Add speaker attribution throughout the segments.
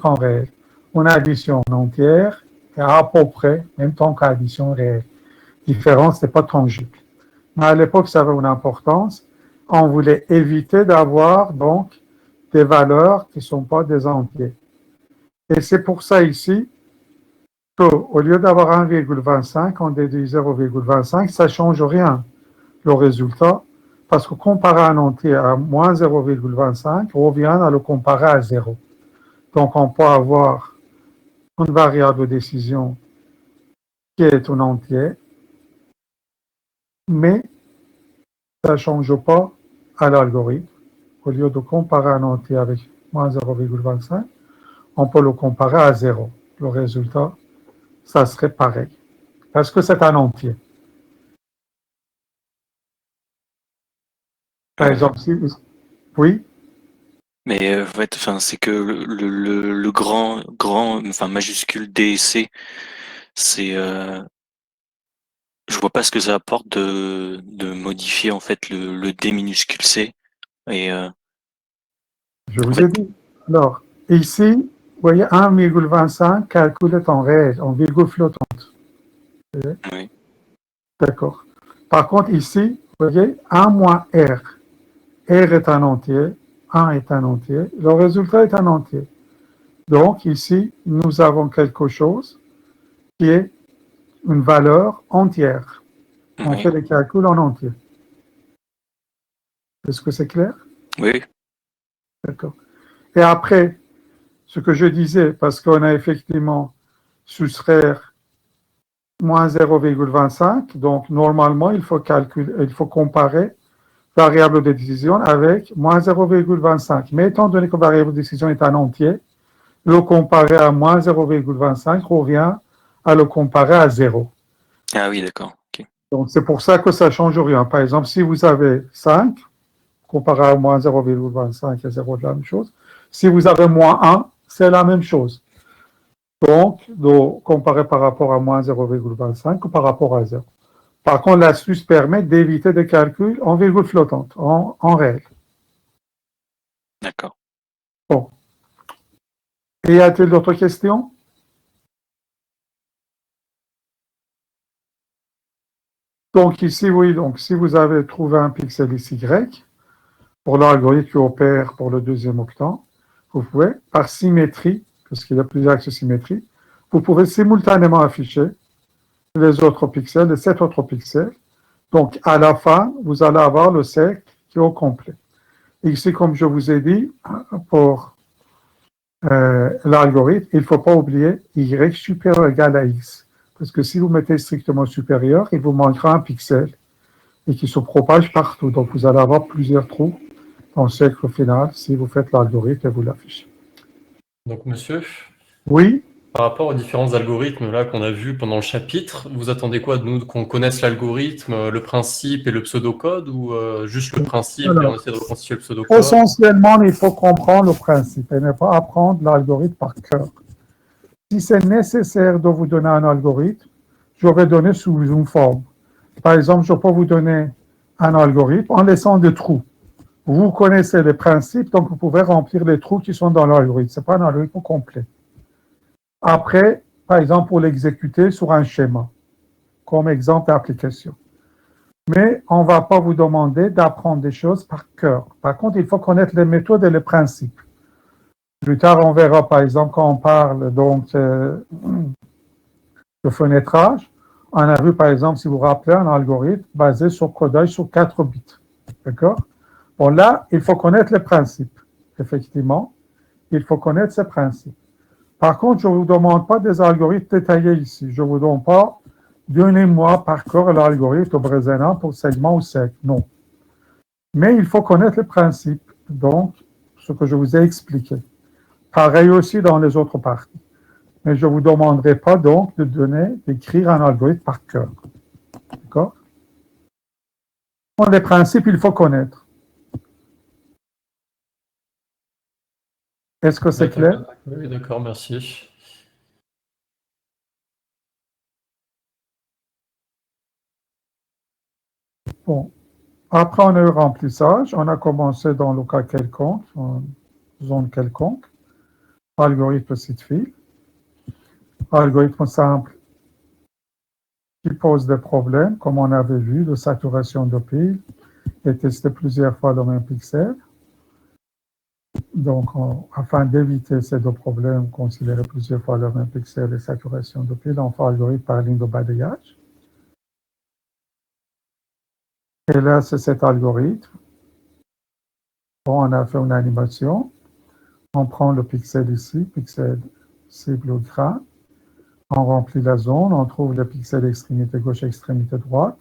Speaker 1: temps réel. Une addition entière est à peu près même temps qu'addition réelle. Différence n'est pas tangible. Mais à l'époque, ça avait une importance. On voulait éviter d'avoir donc des valeurs qui ne sont pas des entiers. Et c'est pour ça ici qu'au lieu d'avoir 1,25, on déduit 0,25, ça ne change rien, le résultat, parce que comparer un entier à moins 0,25 revient à le comparer à 0. Donc on peut avoir une variable de décision qui est un entier, mais ça ne change pas à l'algorithme. Au lieu de comparer un entier avec moins 0,25, on peut le comparer à 0. Le résultat, ça serait pareil. Parce que c'est un entier. Par exemple, si vous... Oui,
Speaker 2: Mais en fait, enfin, c'est que le grand, enfin majuscule D et C, c'est, je vois pas ce que ça apporte de modifier en fait le D minuscule C. Et
Speaker 1: je
Speaker 2: en
Speaker 1: vous ai
Speaker 2: fait,
Speaker 1: dit. Alors, ici, vous voyez, 1,25 calculé en réel, en virgule flottante.
Speaker 2: oui,
Speaker 1: D'accord. Par contre, ici, vous voyez, 1 moins R. R est un entier, 1 est un entier, le résultat est un entier. Donc, ici, nous avons quelque chose qui est une valeur entière. On
Speaker 2: oui,
Speaker 1: fait les calculs en entier. Est-ce que c'est clair?
Speaker 2: oui,
Speaker 1: D'accord. Et après, ce que je disais, parce qu'on a effectivement soustraire moins 0,25, donc normalement, il faut comparer variable de décision avec moins 0,25. Mais étant donné que variable de décision est un entier, le comparer à moins 0,25 revient à le comparer à 0.
Speaker 2: ah oui, d'accord, ok,
Speaker 1: Donc c'est pour ça que ça ne change rien. Par exemple, si vous avez 5, comparé à moins 0,25 et 0 de la même chose. Si vous avez moins 1, c'est la même chose. Donc, de comparer par rapport à moins 0,25 ou par rapport à 0. Par contre, l'astuce permet d'éviter des calculs en virgule flottante, en réel.
Speaker 2: d'accord.
Speaker 1: Bon. Et y a-t-il d'autres questions? Donc ici, oui, donc si vous avez trouvé un pixel ici Y, pour l'algorithme qui opère pour le deuxième octant, vous pouvez, par symétrie, parce qu'il y a plusieurs axes de symétrie, vous pouvez simultanément afficher les autres pixels, les 7 autres pixels. Donc, à la fin, vous allez avoir le cercle qui est au complet. Et ici, comme je vous ai dit, pour l'algorithme, il ne faut pas oublier y supérieur ou égal à x. Parce que si vous mettez strictement supérieur, il vous manquera un pixel et qui se propage partout. Donc, vous allez avoir plusieurs trous dans le cercle final si vous faites l'algorithme et vous l'affichez.
Speaker 3: Donc, monsieur,
Speaker 1: Oui,
Speaker 3: par rapport aux différents algorithmes là qu'on a vus pendant le chapitre, vous attendez quoi de nous? Qu'on connaisse l'algorithme, le principe et le pseudocode, ou juste le principe et on
Speaker 1: alors,
Speaker 3: essaie de reconstituer le pseudocode?
Speaker 1: essentiellement, il faut comprendre le principe et ne pas apprendre l'algorithme par cœur. Si c'est nécessaire de vous donner un algorithme, je vais donner sous une forme. Par exemple, je peux vous donner un algorithme en laissant des trous. Vous connaissez les principes, donc vous pouvez remplir les trous qui sont dans l'algorithme. Ce n'est pas un algorithme complet. Après, par exemple, pour l'exécuter sur un schéma, comme exemple d'application. Mais on ne va pas vous demander d'apprendre des choses par cœur. Par contre, il faut connaître les méthodes et les principes. Plus tard, on verra, par exemple, quand on parle donc de fenêtrage, on a vu, par exemple, si vous vous rappelez, un algorithme basé sur codage sur 4 bits. D'accord? Bon, là, il faut connaître les principes. Effectivement, il faut connaître ces principes. Par contre, je ne vous demande pas des algorithmes détaillés ici. Je ne vous demande pas, donnez-moi par cœur l'algorithme de Bresenin pour segment ou sec. Non. Mais il faut connaître les principes. Donc, ce que je vous ai expliqué. Pareil aussi dans les autres parties. Mais je ne vous demanderai pas donc d'écrire un algorithme par cœur. D'accord? Les principes, il faut connaître. Est-ce que c'est clair?
Speaker 3: Oui, d'accord, merci.
Speaker 1: Bon. Après, on a eu le remplissage. On a commencé dans le cas quelconque, en zone quelconque. algorithme site-fil, algorithme simple qui pose des problèmes, comme on avait vu, de saturation de pile, et testé plusieurs fois le même pixel. Donc, afin d'éviter ces deux problèmes, considérer plusieurs fois le même pixel et saturation de pile, on fait algorithme par ligne de balayage. Et là, c'est cet algorithme. Bon, on a fait une animation. On prend le pixel ici, pixel cible au grain. On remplit la zone, on trouve le pixel extrémité gauche, extrémité droite.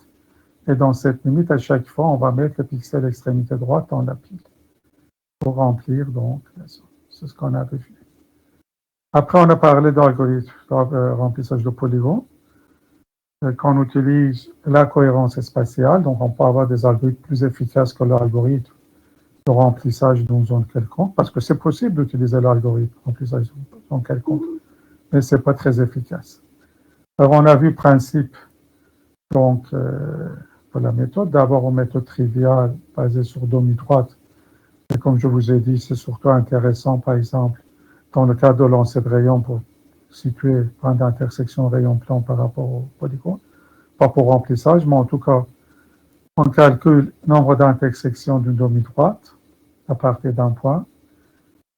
Speaker 1: Et dans cette limite, à chaque fois, on va mettre le pixel extrémité droite dans la pile pour remplir donc la zone. C'est ce qu'on avait vu. Après, on a parlé d'algorithme de remplissage de polygones. Quand on utilise la cohérence spatiale, donc on peut avoir des algorithmes plus efficaces que l'algorithme de remplissage d'une zone quelconque, parce que c'est possible d'utiliser l'algorithme de remplissage d'une zone quelconque, mais ce n'est pas très efficace. Alors, on a vu le principe donc, de la méthode. D'abord, une méthode triviale basée sur demi-droite. Et comme je vous ai dit, c'est surtout intéressant, par exemple, dans le cas de lancer de rayon pour situer le point d'intersection rayon-plan par rapport au polygone. Pas pour remplissage, mais en tout cas, on calcule le nombre d'intersections d'une demi-droite à partir d'un point.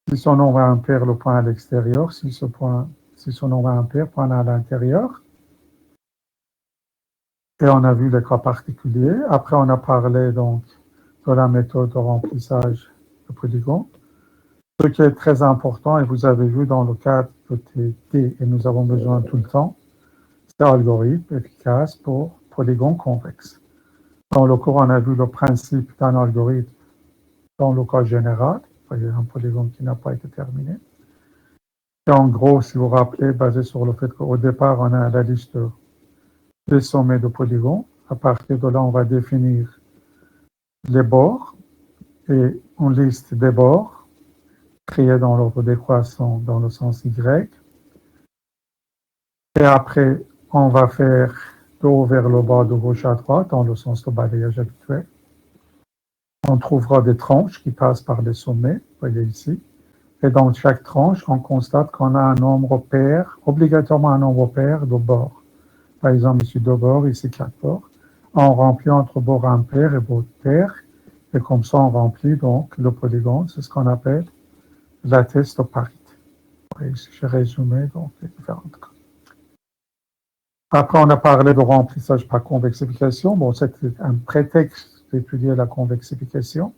Speaker 1: Si son nombre est impair, le point à l'extérieur. Si son nombre est impair, point à l'intérieur. Et on a vu les cas particuliers. Après, on a parlé donc de la méthode de remplissage de polygone. Ce qui est très important, et vous avez vu dans le cadre de TT, et nous avons besoin tout le temps, c'est un algorithme efficace pour polygone convexe. Dans le cours, on a vu le principe d'un algorithme dans le cas général, c'est-à-dire un polygone qui n'a pas été terminé. Et en gros, si vous vous rappelez, basé sur le fait qu'au départ, on a la liste des sommets de polygones. À partir de là, on va définir les bords et une liste des bords triés dans l'ordre décroissant dans le sens Y. Et après, on va faire de haut vers le bas, de gauche à droite, dans le sens de balayage habituel. On trouvera des tranches qui passent par les sommets, vous voyez ici. Et dans chaque tranche, on constate qu'on a un nombre pair, obligatoirement un nombre pair de bords. Par exemple, ici 2 bords, ici 4 bords. On remplit entre bords impairs et bords pairs. Et comme ça, on remplit donc le polygone. C'est ce qu'on appelle la test de parité. J'ai résumé donc les différentes cas. Après, on a parlé de remplissage par convexification. Bon, c'est un prétexte d'étudier la convexification.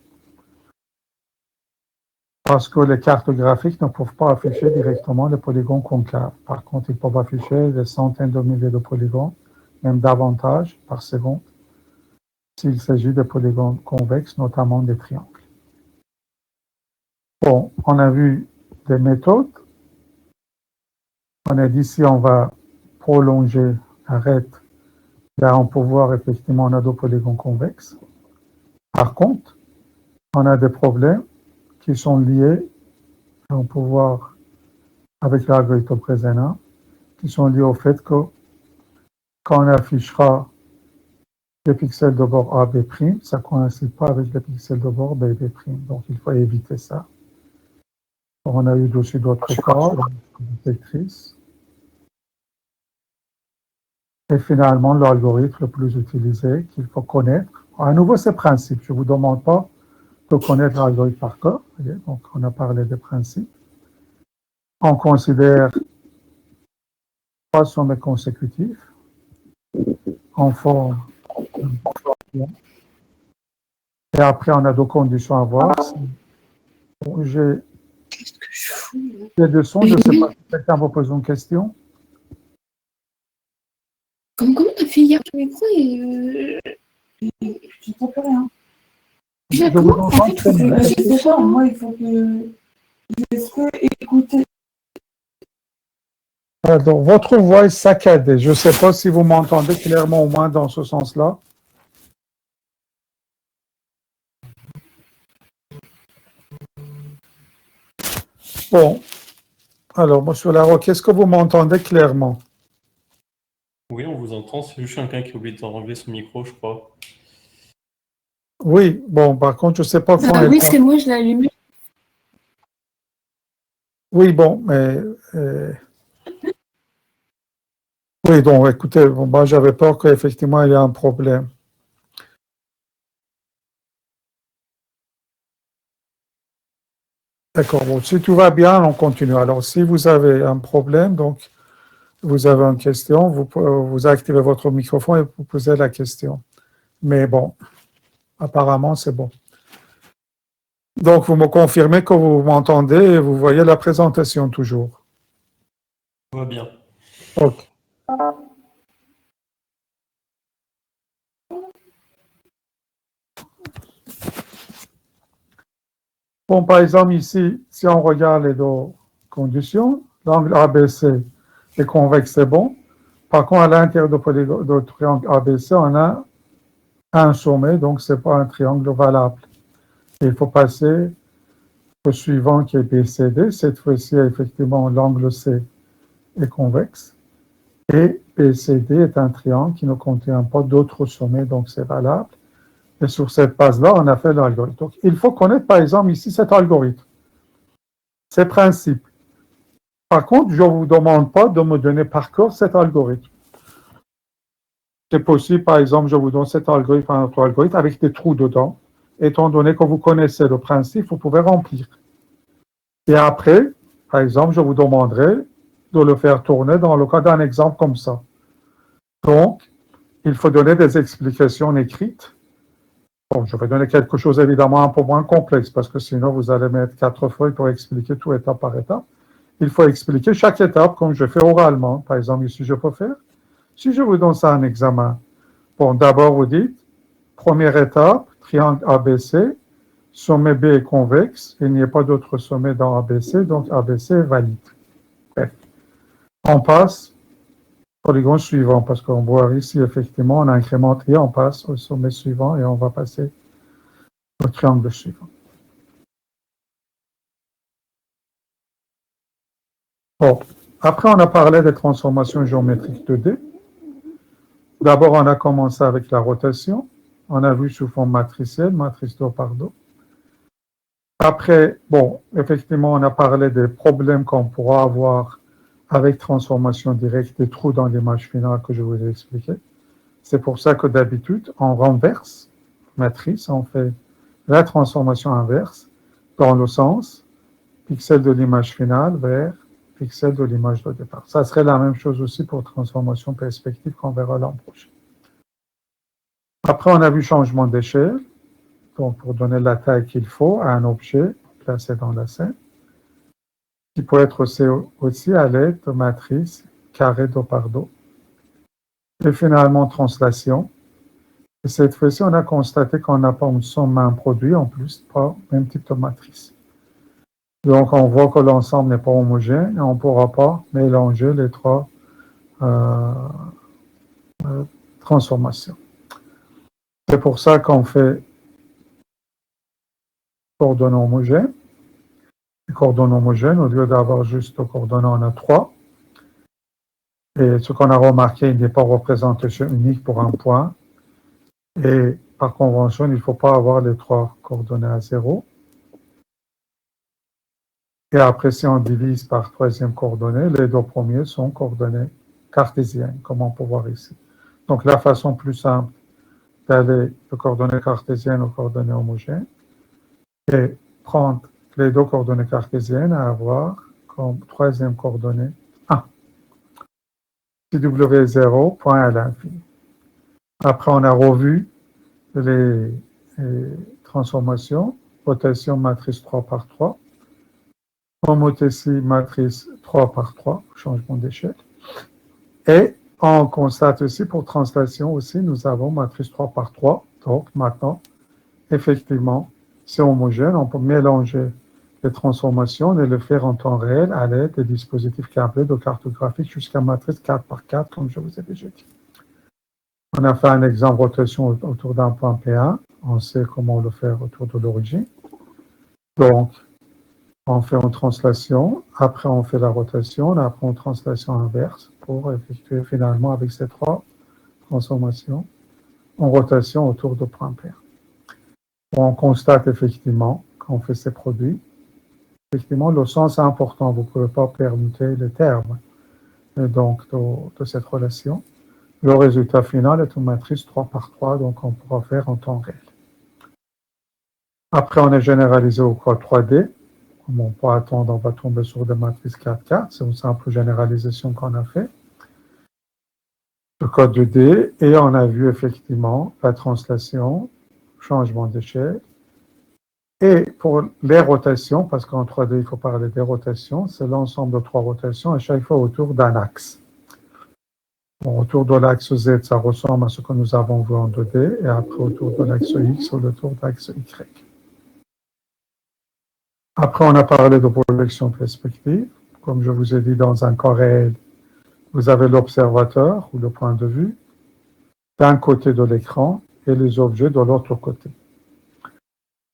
Speaker 1: Parce que les cartes graphiques ne peuvent pas afficher directement les polygones concaves. Par contre, ils peuvent afficher des centaines de milliers de polygones, même davantage par seconde, s'il s'agit de polygones convexes, notamment des triangles. Bon, on a vu des méthodes. On a dit si on va prolonger, arrête, là on peut voir effectivement on a 2 polygones convexes. Par contre, on a des problèmes qui sont liés, on peut voir avec l'algorithme Brezana, qui sont liés au fait que quand on affichera les pixels de bord AB', ça ne coïncide pas avec les pixels de bord BB'. Donc il faut éviter ça. On a eu aussi d'autres cas, vectrices. Et finalement, l'algorithme le plus utilisé qu'il faut connaître. À nouveau, c'est principe. Je ne vous demande pas de connaître l'algorithme par cœur. Donc, on a parlé des principes. On considère 3 sommets consécutifs en forme. Et après, on a 2 conditions à voir. J'ai des sons, je ne sais pas si quelqu'un vous pose une question.
Speaker 4: Comment t'as fait hier ton micro et je ne plus rien.
Speaker 1: Je vous entends
Speaker 4: en fait,
Speaker 1: très bien.
Speaker 4: moi, il faut que je peux écouter.
Speaker 1: Alors, votre voix est saccadée. Je ne sais pas si vous m'entendez clairement au moins dans ce sens-là. Bon. Alors, monsieur Larocque, est-ce que vous m'entendez clairement?
Speaker 3: Oui, on vous entend. C'est juste quelqu'un qui oublie d'enlever son micro, je crois.
Speaker 1: Oui, bon, par contre, je ne sais pas quand
Speaker 4: Oui, c'est moi, je l'ai allumé.
Speaker 1: Oui, bon, mais... oui, donc, écoutez, bon, moi, j'avais peur qu'effectivement, il y a un problème. D'accord, bon, si tout va bien, on continue. Alors, si vous avez un problème, donc, vous avez une question, vous activez votre microphone et vous posez la question. Mais bon, apparemment, c'est bon. Donc, vous me confirmez que vous m'entendez et vous voyez la présentation toujours.
Speaker 3: Tout va bien.
Speaker 1: OK. Bon, par exemple, ici, si on regarde les deux conditions, l'angle ABC est convexe, c'est bon. Par contre, à l'intérieur du triangle ABC, on a un sommet, donc ce n'est pas un triangle valable. Il faut passer au suivant qui est BCD. Cette fois-ci, effectivement, l'angle C est convexe. Et BCD est un triangle qui ne contient pas d'autres sommets, donc c'est valable. Et sur cette base-là, on a fait l'algorithme. Donc, il faut connaître, par exemple, ici, cet algorithme, ces principes. Par contre, je ne vous demande pas de me donner par cœur cet algorithme. C'est possible, par exemple, je vous donne cet algorithme, un autre algorithme, avec des trous dedans. Étant donné que vous connaissez le principe, vous pouvez remplir. Et après, par exemple, je vous demanderai de le faire tourner dans le cas d'un exemple comme ça. Donc, il faut donner des explications écrites. Bon, je vais donner quelque chose évidemment un peu moins complexe, parce que sinon vous allez mettre 4 feuilles pour expliquer tout étape par étape. Il faut expliquer chaque étape comme je fais oralement. Par exemple, ici, je peux faire. Si je vous donne ça en examen, bon, d'abord vous dites, première étape, triangle ABC, sommet B est convexe, il n'y a pas d'autre sommet dans ABC, donc ABC est valide. Bref. On passe au polygone suivant, parce qu'on voit ici, effectivement, on a incrémenté, on passe au sommet suivant et on va passer au triangle suivant. Bon, après, on a parlé des transformations géométriques 2D. D'abord, on a commencé avec la rotation. On a vu sous forme matricielle, matrice dos par dos. Après, bon, effectivement, on a parlé des problèmes qu'on pourra avoir avec transformation directe des trous dans l'image finale que je vous ai expliqué. C'est pour ça que d'habitude, on renverse matrice, on fait la transformation inverse dans le sens pixel de l'image finale vers pixel de l'image de départ. Ça serait la même chose aussi pour transformation perspective qu'on verra l'an prochain. Après, on a vu changement d'échelle, donc pour donner la taille qu'il faut à un objet placé dans la scène, qui peut être aussi à l'aide de matrices carré dos par dos. Et finalement, translation. Et cette fois-ci, on a constaté qu'on n'a pas une somme à un produit, en plus, pas le même type de matrice. Donc, on voit que l'ensemble n'est pas homogène et on ne pourra pas mélanger les trois transformations. C'est pour ça qu'on fait coordonnées homogènes. Les coordonnées homogènes, au lieu d'avoir juste les coordonnées, on a 3. Et ce qu'on a remarqué, il n'est pas représentation unique pour un point. Et par convention, il ne faut pas avoir les 3 coordonnées à 0. Et après, si on divise par troisième coordonnée, les 2 premiers sont coordonnées cartésiennes, comme on peut voir ici. Donc, la façon plus simple d'aller de coordonnées cartésiennes aux coordonnées homogènes et prendre les 2 coordonnées cartésiennes à avoir comme troisième coordonnée 1. CW0, point à l'infini. Après, on a revu les transformations, rotation matrice 3 par 3, homothétie matrice 3 par 3, changement d'échelle. Et on constate aussi pour translation aussi, nous avons matrice 3 par 3. Donc maintenant, effectivement, c'est homogène. On peut mélanger les transformations et le faire en temps réel à l'aide des dispositifs câblés de cartographie jusqu'à matrice 4 par 4, comme je vous ai déjà dit. On a fait un exemple rotation autour d'un point P1. On sait comment le faire autour de l'origine. Donc, on fait une translation, après on fait la rotation, après une translation inverse pour effectuer finalement avec ces 3 transformations en rotation autour de point P1. On constate effectivement qu'on fait ces produits effectivement, le sens est important. Vous ne pouvez pas permuter les termes donc, de cette relation. Le résultat final est une matrice 3 par 3, donc on pourra faire en temps réel. Après, on est généralisé au code 3D. Comme on peut attendre, on va tomber sur des matrices 4-4. C'est une simple généralisation qu'on a fait. Le code 2D, et on a vu effectivement la translation, changement d'échelle. Et pour les rotations, parce qu'en 3D, il faut parler des rotations, c'est l'ensemble de 3 rotations, à chaque fois autour d'un axe. Bon, autour de l'axe Z, ça ressemble à ce que nous avons vu en 2D, et après autour de l'axe X ou autour de l'axe Y. Après, on a parlé de projection perspective. Comme je vous ai dit, dans un cas réel, vous avez l'observateur ou le point de vue d'un côté de l'écran et les objets de l'autre côté.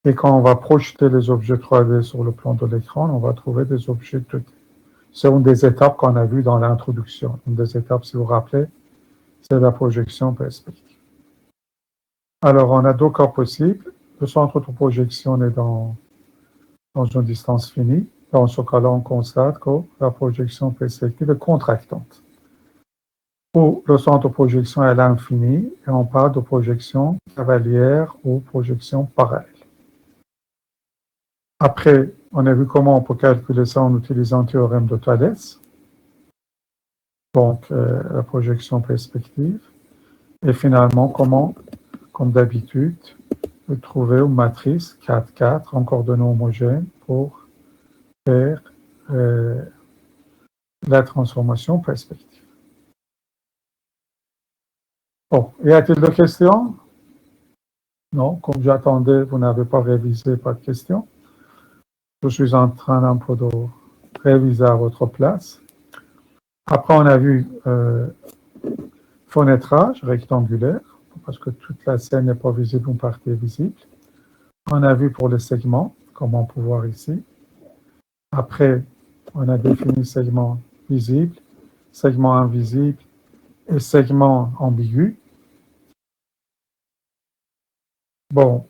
Speaker 1: Et quand on va projeter les objets 3D sur le plan de l'écran, on va trouver des objets 2D. C'est une des étapes qu'on a vues dans l'introduction. Une des étapes, si vous vous rappelez, c'est la projection perspective. Alors, on a 2 cas possibles. Le centre de projection est dans une distance finie. Dans ce cas-là, on constate que la projection perspective est contractante. Ou le centre de projection est à l'infini, et on parle de projection cavalière ou projection parallèle. Après, on a vu comment on peut calculer ça en utilisant le théorème de Thalès. Donc, la projection perspective. Et finalement, comment, comme d'habitude, trouver une matrice 4-4 en coordonnées homogènes pour faire la transformation perspective. Bon, y a-t-il des questions? Non, comme j'attendais, vous n'avez pas révisé, pas de questions. Je suis en train un peu de réviser à votre place. Après, on a vu fenêtrage rectangulaire, parce que toute la scène n'est pas visible, une partie est visible. On a vu pour les segments, comme on peut voir ici. Après, on a défini segment visible, segment invisible et segment ambigu. Bon,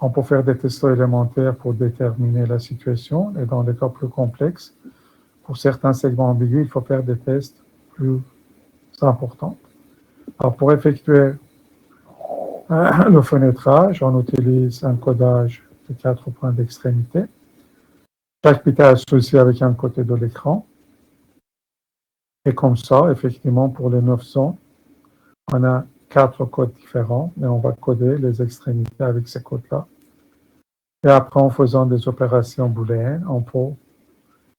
Speaker 1: on peut faire des tests élémentaires pour déterminer la situation, et dans les cas plus complexes, pour certains segments ambigus, il faut faire des tests plus importants. Alors, pour effectuer le fenêtrage, on utilise un codage de 4 points d'extrémité. Chaque bit est associé avec un côté de l'écran. Et comme ça, effectivement, pour les 900, on a 4 codes différents, et on va coder les extrémités avec ces codes-là. Et après, en faisant des opérations booléennes, on peut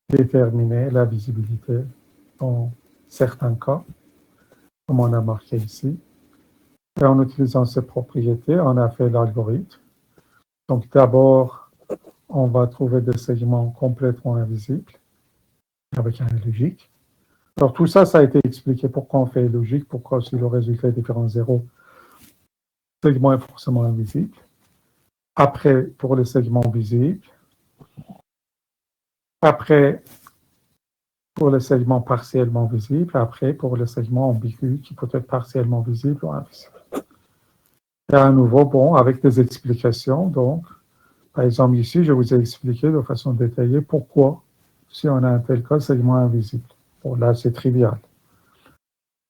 Speaker 1: déterminer la visibilité dans certains cas, comme on a marqué ici. Et en utilisant ces propriétés, on a fait l'algorithme. Donc d'abord, on va trouver des segments complètement invisibles, avec un logique. Alors tout ça, ça a été expliqué pourquoi on fait logique, pourquoi si le résultat est différent de 0, le segment est forcément invisible. Après, pour les segments visibles. Après, pour les segments partiellement visibles. Après, pour les segments ambigus qui peuvent être partiellement visibles ou invisibles. Et à nouveau, bon, avec des explications. Donc, par exemple, ici, je vous ai expliqué de façon détaillée pourquoi, si on a un tel cas, segment invisible. Bon, là, c'est trivial.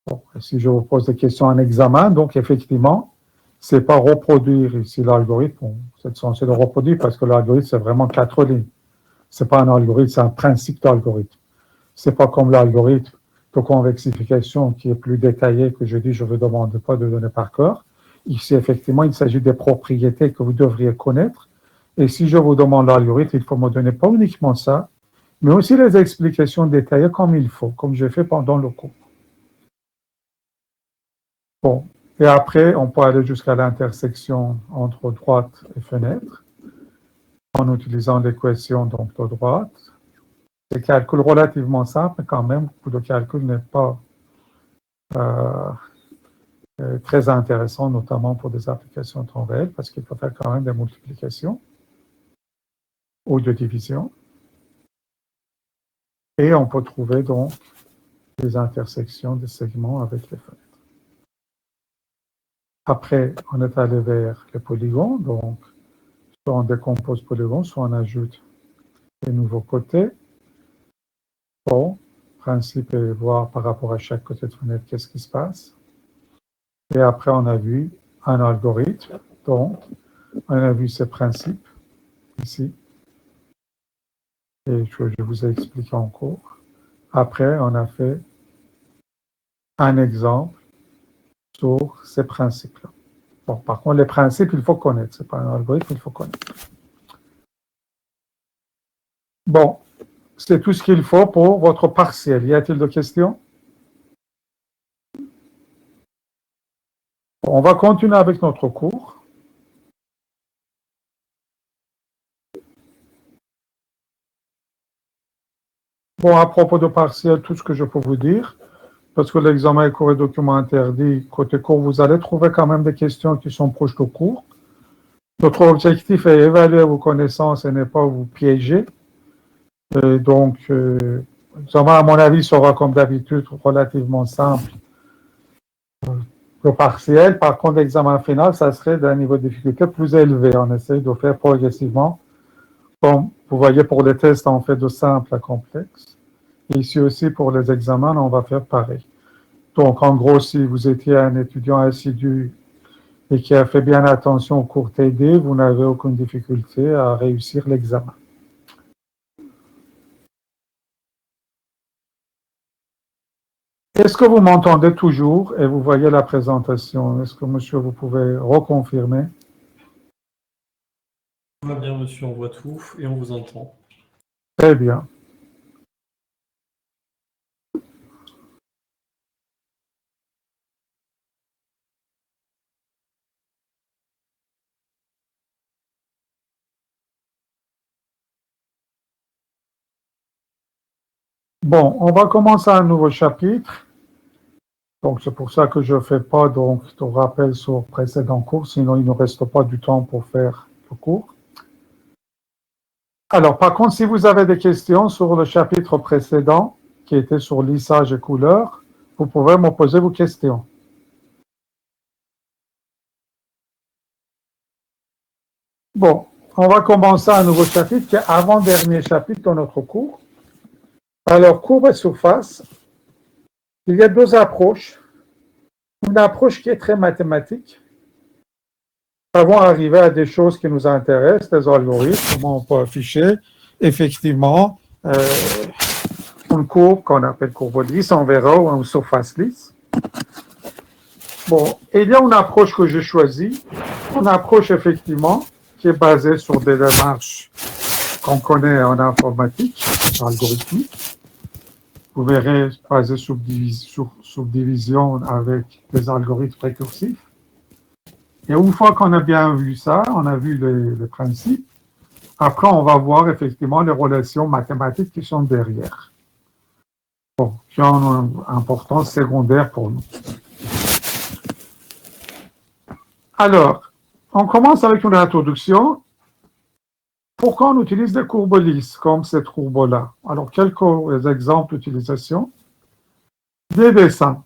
Speaker 1: Bon, si je vous pose des questions en examen, donc effectivement, c'est pas reproduire ici l'algorithme. Bon, c'est censé le reproduire parce que l'algorithme, c'est vraiment 4 lignes. C'est pas un algorithme, c'est un principe d'algorithme. C'est pas comme l'algorithme de convexification qui est plus détaillé que je dis, je ne vous demande pas de donner par cœur. Ici, effectivement, il s'agit des propriétés que vous devriez connaître. Et si je vous demande l'algorithme, il faut me donner pas uniquement ça, mais aussi les explications détaillées comme il faut, comme j'ai fait pendant le cours. Bon, et après, on peut aller jusqu'à l'intersection entre droite et fenêtre, en utilisant l'équation donc de droite. C'est un calcul relativement simple, mais quand même, le calcul n'est pas très intéressant, notamment pour des applications en temps réel, parce qu'il faut faire quand même des multiplications ou de division. Et on peut trouver donc des intersections des segments avec les fenêtres. Après, on est allé vers les polygons, donc soit on décompose polygons, soit on ajoute des nouveaux côtés. Bon, le principe est voir par rapport à chaque côté de fenêtre qu'est-ce qui se passe. Et après, on a vu un algorithme. Donc, on a vu ces principes ici. Et je vous ai expliqué en cours. Après, on a fait un exemple sur ces principes-là. Bon, par contre, les principes, il faut connaître. Ce n'est pas un algorithme, il faut connaître. Bon, c'est tout ce qu'il faut pour votre partiel. Y a-t-il de questions? On va continuer avec notre cours. Bon, à propos de partiel, tout ce que je peux vous dire, parce que l'examen est cours et document interdit, côté cours, vous allez trouver quand même des questions qui sont proches de cours. Notre objectif est évaluer vos connaissances et ne pas vous piéger. Et donc, l'examen, à mon avis, sera comme d'habitude relativement simple. Le partiel, par contre, l'examen final, ça serait d'un niveau de difficulté plus élevé. On essaie de faire progressivement. Comme vous voyez, pour les tests, on fait de simple à complexe. Et ici aussi, pour les examens, on va faire pareil. Donc, en gros, si vous étiez un étudiant assidu et qui a fait bien attention au cours TD, vous n'avez aucune difficulté à réussir l'examen. Est-ce que vous m'entendez toujours et vous voyez la présentation? Est-ce que, monsieur, vous pouvez reconfirmer?
Speaker 3: Tout va bien, monsieur, on voit tout et on vous entend.
Speaker 1: Très bien. Bon, on va commencer un nouveau chapitre. Donc, c'est pour ça que je ne fais pas donc, de rappel sur le précédent cours, sinon il ne reste pas du temps pour faire le cours. Alors, par contre, si vous avez des questions sur le chapitre précédent, qui était sur lissage et couleur, vous pouvez me poser vos questions. Bon, on va commencer un nouveau chapitre qui est avant-dernier chapitre de notre cours. Alors, courbe et surface, il y a deux approches. Une approche qui est très mathématique. Avant d'arriver à des choses qui nous intéressent, des algorithmes, comment on peut afficher effectivement une courbe qu'on appelle courbe lisse, on verra, ou une surface lisse. Bon, et il y a une approche que j'ai choisie, une approche effectivement qui est basée sur des démarches qu'on connaît en informatique, algorithmique. Vous verrez, basé sur division avec des algorithmes récursifs. Et une fois qu'on a bien vu ça, on a vu les principes, après on va voir effectivement les relations mathématiques qui sont derrière. Bon, qui ont une importance secondaire pour nous. Alors, on commence avec une introduction. Pourquoi on utilise des courbes lisses comme cette courbe-là? Alors, quelques exemples d'utilisation. Des dessins.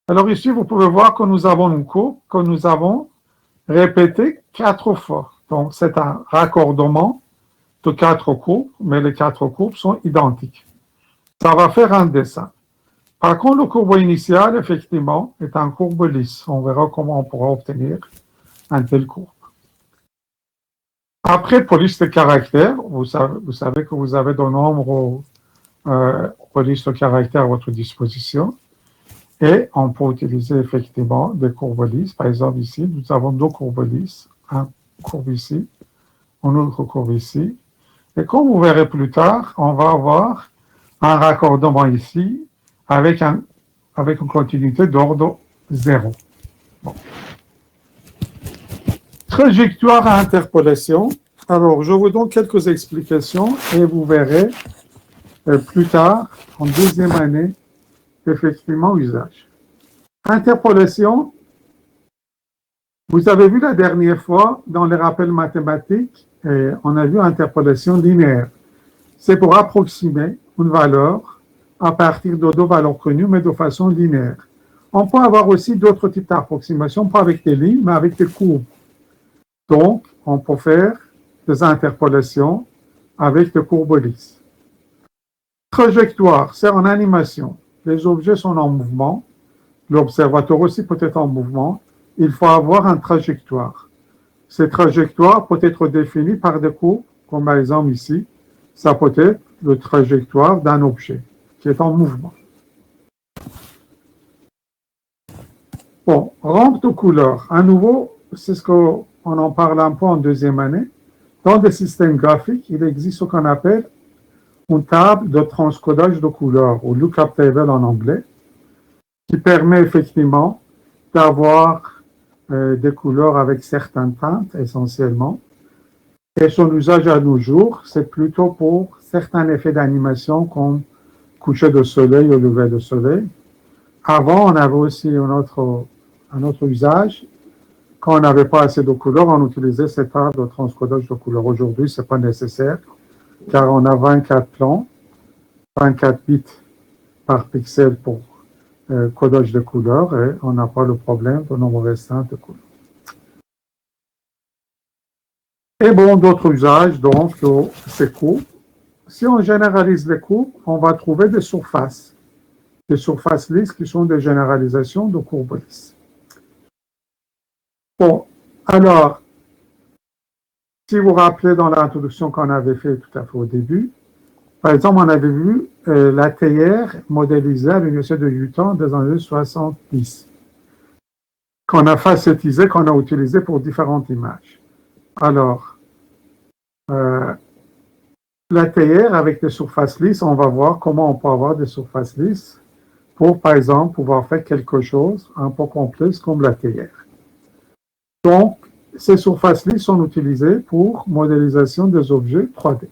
Speaker 1: Alors ici, vous pouvez voir que nous avons une courbe que nous avons répétée 4 fois. Donc, c'est un raccordement de 4 courbes, mais les 4 courbes sont identiques. Ça va faire un dessin. Par contre, le courbe initial, effectivement, est un courbe lisse. On verra comment on pourra obtenir un tel courbe. Après, police de caractères, vous savez que vous avez de nombreux polices de caractères à votre disposition. Et on peut utiliser effectivement des courbes lisses. Par exemple, ici, nous avons 2 courbes lisses. Une courbe ici, une autre courbe ici. Et comme vous verrez plus tard, on va avoir un raccordement ici avec une continuité d'ordre 0. Bon. Trajectoire à interpolation. Alors, je vous donne quelques explications et vous verrez plus tard, en deuxième année, effectivement, usage. Interpolation, vous avez vu la dernière fois, dans les rappels mathématiques, on a vu interpolation linéaire. C'est pour approximer une valeur à partir de 2 valeurs connues, mais de façon linéaire. On peut avoir aussi d'autres types d'approximations, pas avec des lignes, mais avec des courbes. Donc, on peut faire des interpolations avec des courbes lisses. Trajectoire, c'est en animation. Les objets sont en mouvement. L'observateur aussi peut être en mouvement. Il faut avoir une trajectoire. Cette trajectoire peut être définie par des courbes, comme par exemple ici. Ça peut être la trajectoire d'un objet qui est en mouvement. Bon, rampe de couleur. À nouveau, c'est ce qu'on en parle un peu en deuxième année. Dans des systèmes graphiques, il existe ce qu'on appelle une table de transcodage de couleurs, ou lookup table en anglais, qui permet effectivement d'avoir des couleurs avec certaines teintes essentiellement. Et son usage à nos jours, c'est plutôt pour certains effets d'animation comme coucher de soleil ou lever de soleil. Avant, on avait aussi un autre usage. Quand on n'avait pas assez de couleurs, on utilisait cette table de transcodage de couleurs. Aujourd'hui, ce n'est pas nécessaire, car on a 24 plans, 24 bits par pixel pour codage de couleurs, et on n'a pas le problème de nombre restreint de couleurs. Et bon, d'autres usages, donc, ces courbes. Si on généralise les courbes, on va trouver des surfaces lisses qui sont des généralisations de courbes lisses. Bon, alors, si vous vous rappelez dans l'introduction qu'on avait fait tout à fait au début, par exemple, on avait vu la théière modélisée à l'Université de Utah des années 70, qu'on a facettisé, qu'on a utilisé pour différentes images. Alors, la théière avec des surfaces lisses, on va voir comment on peut avoir des surfaces lisses pour, par exemple, pouvoir faire quelque chose un peu complexe comme la théière. Donc, ces surfaces lisses sont utilisées pour modélisation des objets 3D.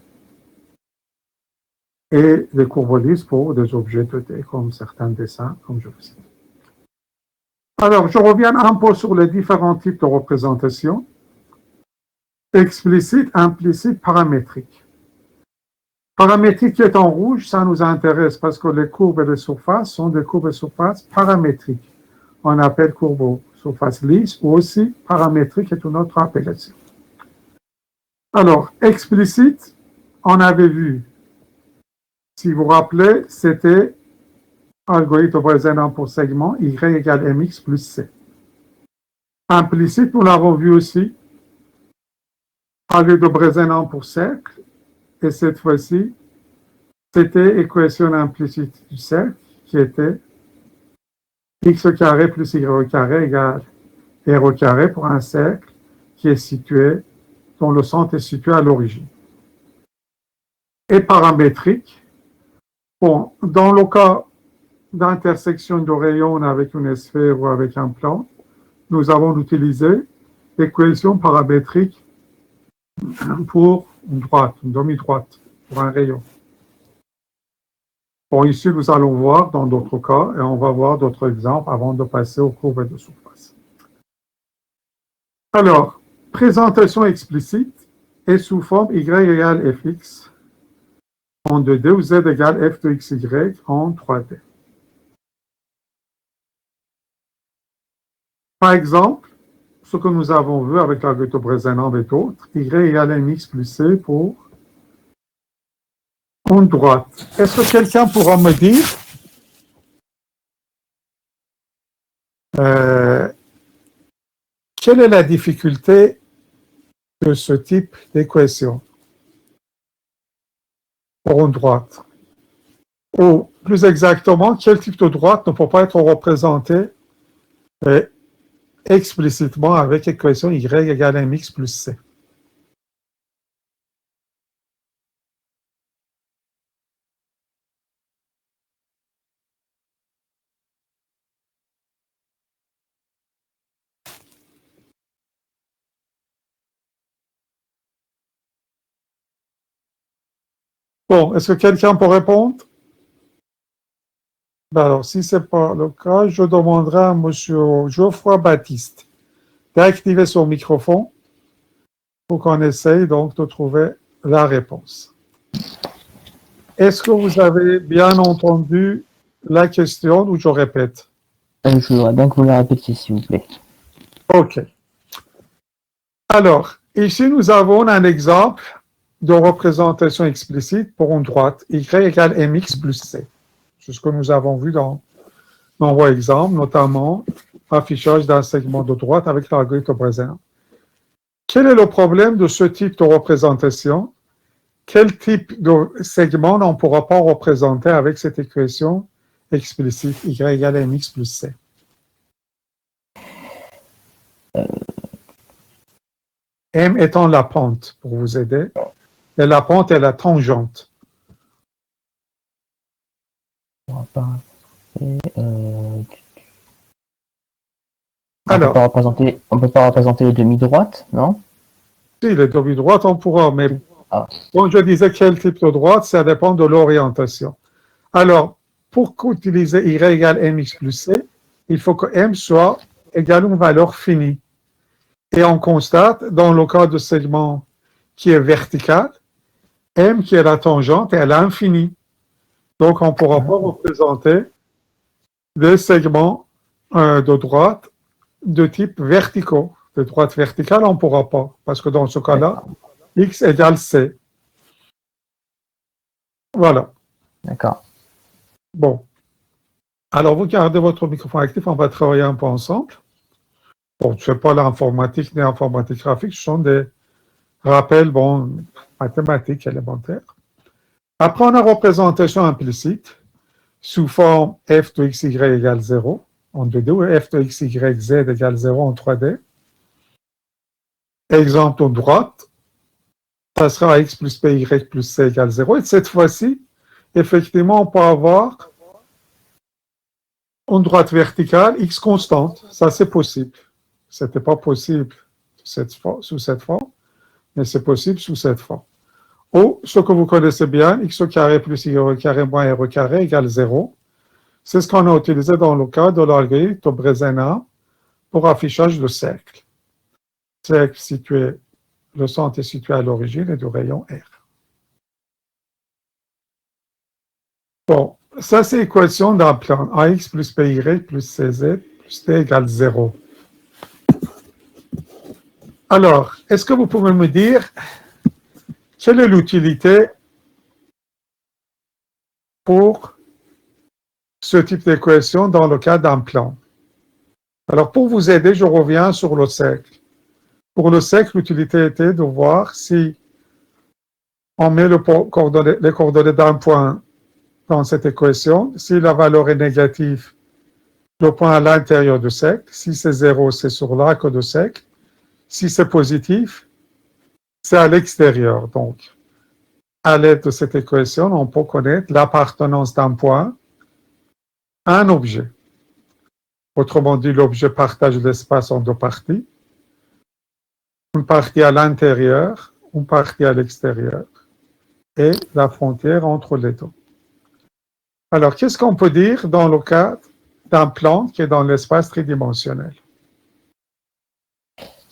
Speaker 1: Et les courbes lisses pour des objets 2D, comme certains dessins, comme je vous ai dit. Alors, je reviens un peu sur les différents types de représentations. Explicite, implicite, paramétrique. Paramétrique qui est en rouge, ça nous intéresse parce que les courbes et les surfaces sont des courbes et surfaces paramétriques. On appelle courbes surface lisse ou aussi paramétrique est une autre appellation. Alors, explicite, on avait vu, si vous vous rappelez, c'était algorithme Bresenham pour segment, y égale mx plus c. Implicite, nous l'avons vu aussi, algorithme Bresenham pour cercle, et cette fois-ci, c'était équation implicite du cercle, qui était x carré plus y carré égale r au carré pour un cercle qui est situé, dont le centre est situé à l'origine. Et paramétrique, bon, dans le cas d'intersection de rayons avec une sphère ou avec un plan, nous avons utilisé l'équation paramétrique pour une droite, une demi-droite, pour un rayon. Bon, ici, nous allons voir dans d'autres cas, et on va voir d'autres exemples avant de passer aux courbes de surface. Alors, présentation explicite est sous forme y égale fx en 2D ou z égale f de xy en 3D. Par exemple, ce que nous avons vu avec l'algorithme Bresenham et d'autres, y égale mx plus c pour en droite. Est-ce que quelqu'un pourra me dire quelle est la difficulté de ce type d'équation pour une droite? Ou plus exactement, quel type de droite ne peut pas être représenté explicitement avec l'équation y égale mx plus c? Bon, est-ce que quelqu'un peut répondre? Ben alors, si ce n'est pas le cas, je demanderai à M. Geoffroy Baptiste d'activer son microphone pour qu'on essaye donc de trouver la réponse. Est-ce que vous avez bien entendu la question ou je répète?
Speaker 5: Je voudrais bien que vous la répétiez, s'il vous plaît.
Speaker 1: OK. Alors, ici, nous avons un exemple de représentation explicite pour une droite. Y égale mx plus c. C'est ce que nous avons vu dans nombreux exemples, notamment affichage d'un segment de droite avec l'algorithme brésilien. Quel est le problème de ce type de représentation? Quel type de segment on ne pourra pas représenter avec cette équation explicite y égale mx plus c? M étant la pente, pour vous aider, et la pente est la tangente.
Speaker 5: On
Speaker 1: Alors,
Speaker 5: peut pas représenter les demi-droites, non?
Speaker 1: si les demi-droites, on pourra, mais quand je disais quel type de droite, ça dépend de l'orientation. Alors, pour utiliser y égale mx plus c, il faut que m soit égal à une valeur finie. Et on constate, dans le cas de segment qui est vertical, m qui est la tangente est à l'infini. Donc, on ne pourra pas représenter des segments de droite de type verticaux. De droite verticale, on ne pourra pas, parce que dans ce cas-là, x égale c. Voilà.
Speaker 5: D'accord.
Speaker 1: Bon. Alors, vous gardez votre microphone actif, on va travailler un peu ensemble. Bon, ce n'est pas l'informatique ni l'informatique graphique, ce sont des rappels, mathématiques élémentaires. Après, on a représentation implicite sous forme f de xy égale 0 en 2D ou f de xy z égale 0 en 3D. Exemple de droite, ça sera x plus py plus c égale 0. Et cette fois-ci, effectivement, on peut avoir une droite verticale x constante. Ça, c'est possible. Ce n'était pas possible sous cette forme, mais c'est possible sous cette forme. Ou, ce que vous connaissez bien, x au carré plus y au carré moins r au carré égale 0. C'est ce qu'on a utilisé dans le cas de l'algorithme de Brezena pour affichage de cercle. Cercle situé, le centre est situé à l'origine et du rayon R. Bon, ça c'est l'équation d'un plan. AX plus PY plus CZ plus T égale 0. Alors, est-ce que vous pouvez me dire quelle est l'utilité pour ce type d'équation dans le cas d'un plan? Alors, pour vous aider, je reviens sur le cercle. Pour le cercle, l'utilité était de voir si on met les coordonnées d'un point dans cette équation, si la valeur est négative, le point à l'intérieur du cercle, si c'est 0, c'est sur l'arc du cercle, si c'est positif, c'est à l'extérieur. Donc, à l'aide de cette équation, on peut connaître l'appartenance d'un point à un objet. Autrement dit, l'objet partage l'espace en deux parties. Une partie à l'intérieur, une partie à l'extérieur, et la frontière entre les deux. Alors, qu'est-ce qu'on peut dire dans le cas d'un plan qui est dans l'espace tridimensionnel?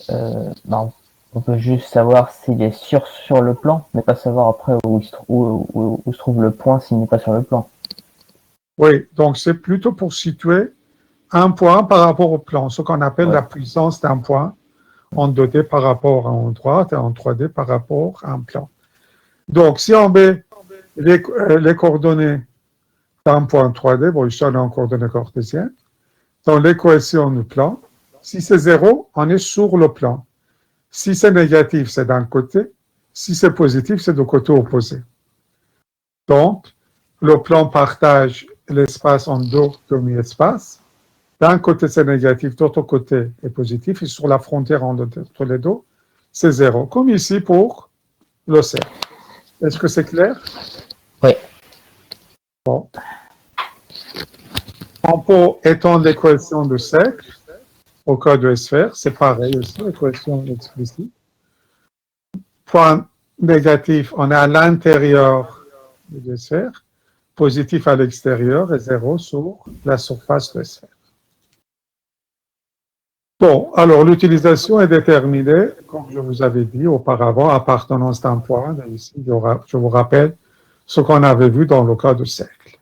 Speaker 5: On peut juste savoir s'il est sur le plan, mais pas savoir après où se trouve le point s'il n'est pas sur le plan.
Speaker 1: Oui, donc c'est plutôt pour situer un point par rapport au plan, ce qu'on appelle la puissance d'un point en 2D par rapport à en droite et en 3D par rapport à un plan. Donc, si on met les coordonnées d'un point 3D, bon, ici on est en coordonnées cartésiennes, dans l'équation du plan, si c'est 0, on est sur le plan. Si c'est négatif, c'est d'un côté. Si c'est positif, c'est du côté opposé. Donc, le plan partage l'espace en deux demi-espaces. D'un côté, c'est négatif, de l'autre côté est positif. Et sur la frontière entre les deux, c'est 0. Comme ici pour le cercle. Est-ce que c'est clair?
Speaker 5: Oui.
Speaker 1: Bon. On peut étendre l'équation du cercle au cas de sphère. C'est pareil aussi, l'équation explicite. Point négatif, on est à l'intérieur de la sphère. Positif à l'extérieur et 0 sur la surface de la sphère. Bon, alors l'utilisation est déterminée, comme je vous avais dit auparavant, appartenance d'un point. Ici, je vous rappelle ce qu'on avait vu dans le cas du cercle.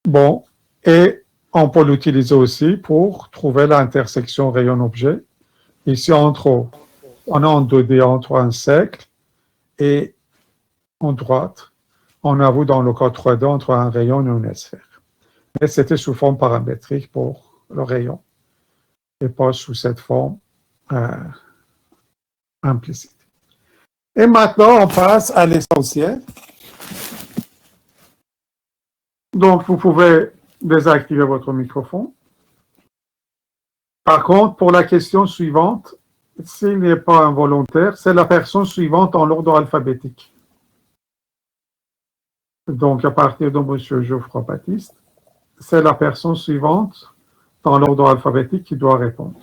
Speaker 1: Bon, et on peut l'utiliser aussi pour trouver l'intersection rayon-objet. Ici, entre on a en 2D entre un cercle et en droite, on a vu dans le cas 3D entre un rayon et une sphère. Mais c'était sous forme paramétrique pour le rayon et pas sous cette forme implicite. Et maintenant, on passe à l'essentiel. Donc, vous pouvez désactiver votre microphone. Par contre, pour la question suivante, s'il n'est pas involontaire, c'est la personne suivante en l'ordre alphabétique. Donc, à partir de M. Geoffroy Baptiste, c'est la personne suivante dans l'ordre alphabétique qui doit répondre.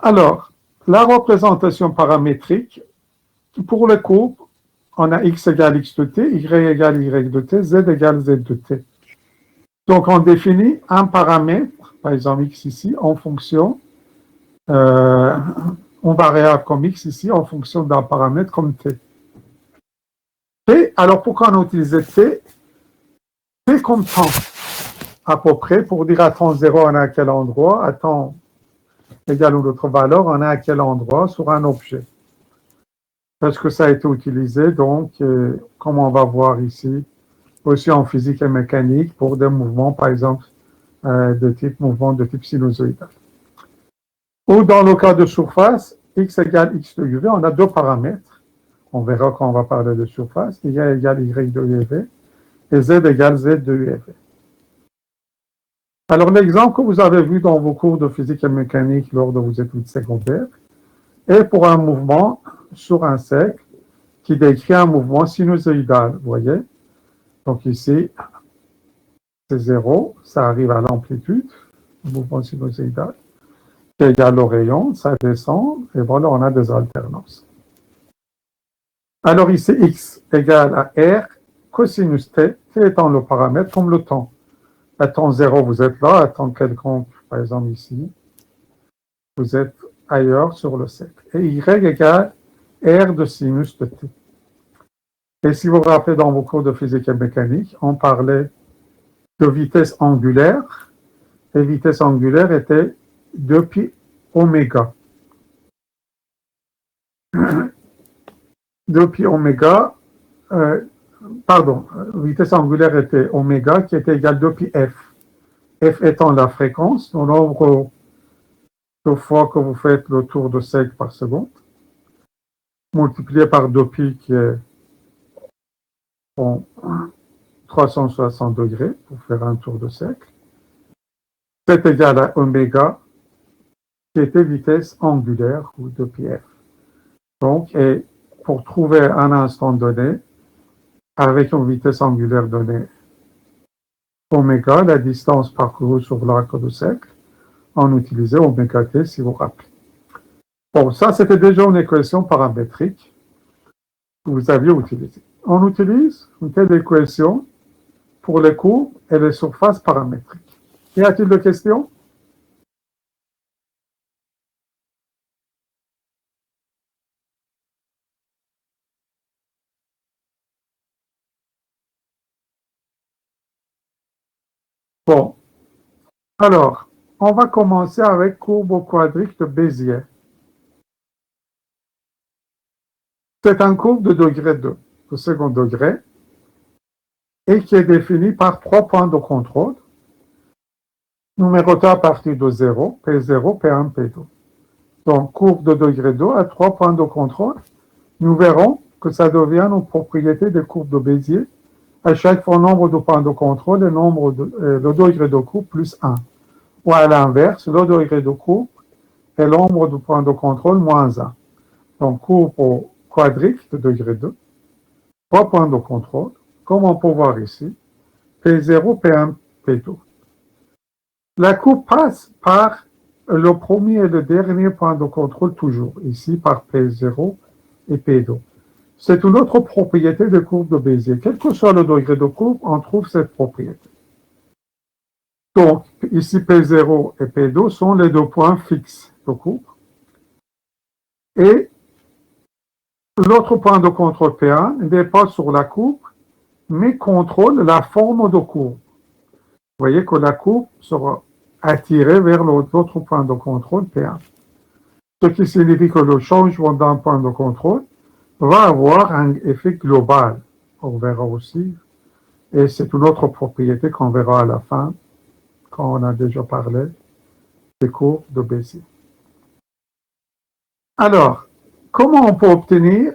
Speaker 1: Alors, la représentation paramétrique, pour les courbes, on a x égale x de t, y égale y de t, z égale z de t. Donc, on définit un paramètre, par exemple x ici, en fonction, une variable comme x ici, en fonction d'un paramètre comme t. T, alors pourquoi on a utilisé t? T comme temps, à peu près, pour dire à temps 0, on est à quel endroit, à temps égal une autre valeur, on est à quel endroit sur un objet. Parce que ça a été utilisé, donc, comme on va voir ici, aussi en physique et mécanique, pour des mouvements, par exemple, mouvements de type sinusoïdal. Ou dans le cas de surface, x égale x de uv, on a deux paramètres. On verra quand on va parler de surface, y égale y de uv, et z égale z de uv. Alors, l'exemple que vous avez vu dans vos cours de physique et mécanique lors de vos études secondaires est pour un mouvement sur un cercle qui décrit un mouvement sinusoïdal, vous voyez? Donc ici, c'est 0, ça arrive à l'amplitude, le mouvement sinusoïdal, qui est égal au rayon, ça descend, et voilà, on a des alternances. Alors ici, x égale à r cosinus t, t étant le paramètre comme le temps. À temps 0, vous êtes là, à temps quelconque, par exemple ici, vous êtes ailleurs sur le cercle. Et y égale r de sinus de t. Et si vous vous rappelez dans vos cours de physique et mécanique, on parlait de vitesse angulaire, et vitesse angulaire était 2π oméga. 2π oméga, vitesse angulaire était oméga qui était égal à 2π f. F étant la fréquence, le nombre de fois que vous faites le tour de cercle par seconde, multiplié par 2π qui est 360 degrés pour faire un tour de cercle. C'est égal à oméga qui était vitesse angulaire ou 2πf. Donc, et pour trouver un instant donné, avec une vitesse angulaire donnée oméga, la distance parcourue sur l'arc de cercle, on utilisait oméga t si vous vous rappelez. Bon, ça c'était déjà une équation paramétrique que vous aviez utilisée. On utilise une telle équation pour les courbes et les surfaces paramétriques. Y a-t-il de questions? Bon, alors, on va commencer avec courbe quadrique de Bézier. C'est un courbe de degré 2, de second degré, et qui est défini par 3 points de contrôle, numérotés à partir de 0, P0, P1, P2. Donc, courbe de degré 2 à 3 points de contrôle. Nous verrons que ça devient une propriété des courbes de Bézier. À chaque fois, nombre de points de contrôle et le degré de courbe plus 1. Ou à l'inverse, le degré de courbe et nombre de points de contrôle moins 1. Donc, courbe quadrique de degré 2, 3 points de contrôle, comme on peut voir ici, P0, P1, P2. La courbe passe par le premier et le dernier point de contrôle toujours, ici par P0 et P2. C'est une autre propriété de courbe de Bézier. Quel que soit le degré de courbe, on trouve cette propriété. Donc, ici P0 et P2 sont les deux points fixes de courbe. Et l'autre point de contrôle P1 n'est pas sur la courbe, mais contrôle la forme de courbe. Vous voyez que la courbe sera attirée vers l'autre point de contrôle P1. Ce qui signifie que le changement d'un point de contrôle va avoir un effet global. On verra aussi. Et c'est une autre propriété qu'on verra à la fin, quand on a déjà parlé des courbes de Bézier. Alors, comment on peut obtenir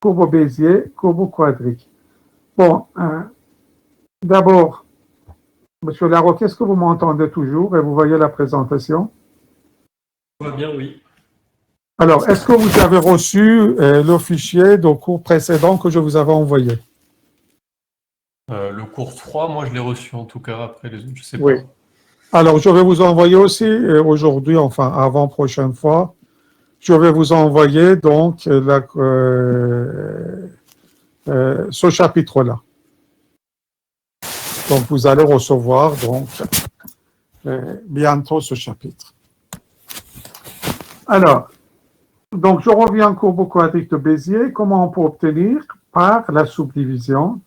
Speaker 1: courbe Bézier, courbe quadrique? Bon, d'abord, Monsieur Larocque, est-ce que vous m'entendez toujours et vous voyez la présentation?
Speaker 3: Tout va bien, oui.
Speaker 1: Alors, est-ce que vous avez reçu le fichier de cours précédent que je vous avais envoyé?
Speaker 3: Le cours 3, moi je l'ai reçu en tout cas, après les autres, je sais pas.
Speaker 1: Oui. Alors, je vais vous envoyer aussi aujourd'hui, enfin avant prochaine fois, je vais vous envoyer donc ce chapitre-là. Donc, vous allez recevoir donc bientôt ce chapitre. Alors, donc je reviens courbe quadrique de Bézier. Comment on peut obtenir? Par la subdivision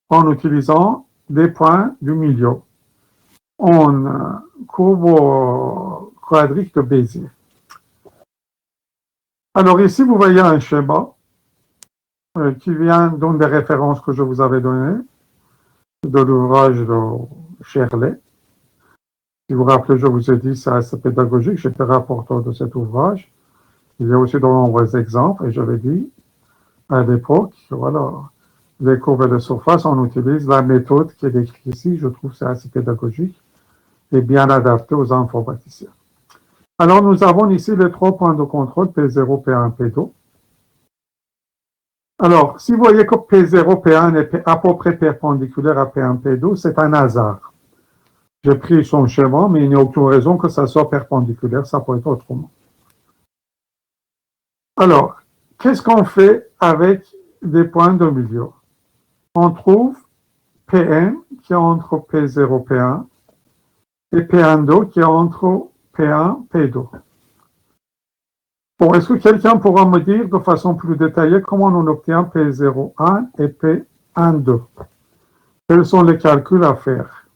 Speaker 1: en utilisant des points du milieu en courbe quadrique de Bézier. Alors ici, vous voyez un schéma qui vient d'une des références que je vous avais données, de l'ouvrage de Sherley. Si vous vous rappelez, je vous ai dit, c'est assez pédagogique, j'étais rapporteur de cet ouvrage. Il y a aussi de nombreux exemples, et j'avais dit à l'époque, voilà, les courbes de surface, on utilise la méthode qui est décrite ici, je trouve que c'est assez pédagogique et bien adapté aux informaticiens. Alors, nous avons ici les 3 points de contrôle, P0, P1, P2. Alors, si vous voyez que P0, P1 est à peu près perpendiculaire à P1, P2, c'est un hasard. J'ai pris son schéma, mais il n'y a aucune raison que ça soit perpendiculaire, ça peut être autrement. Alors, qu'est-ce qu'on fait avec des points de milieu? On trouve Pn qui est entre P0, P1 et P1, qui est entre P1, P2. Bon, est-ce que quelqu'un pourra me dire de façon plus détaillée comment on obtient P01 et P12? Quels sont les calculs à faire?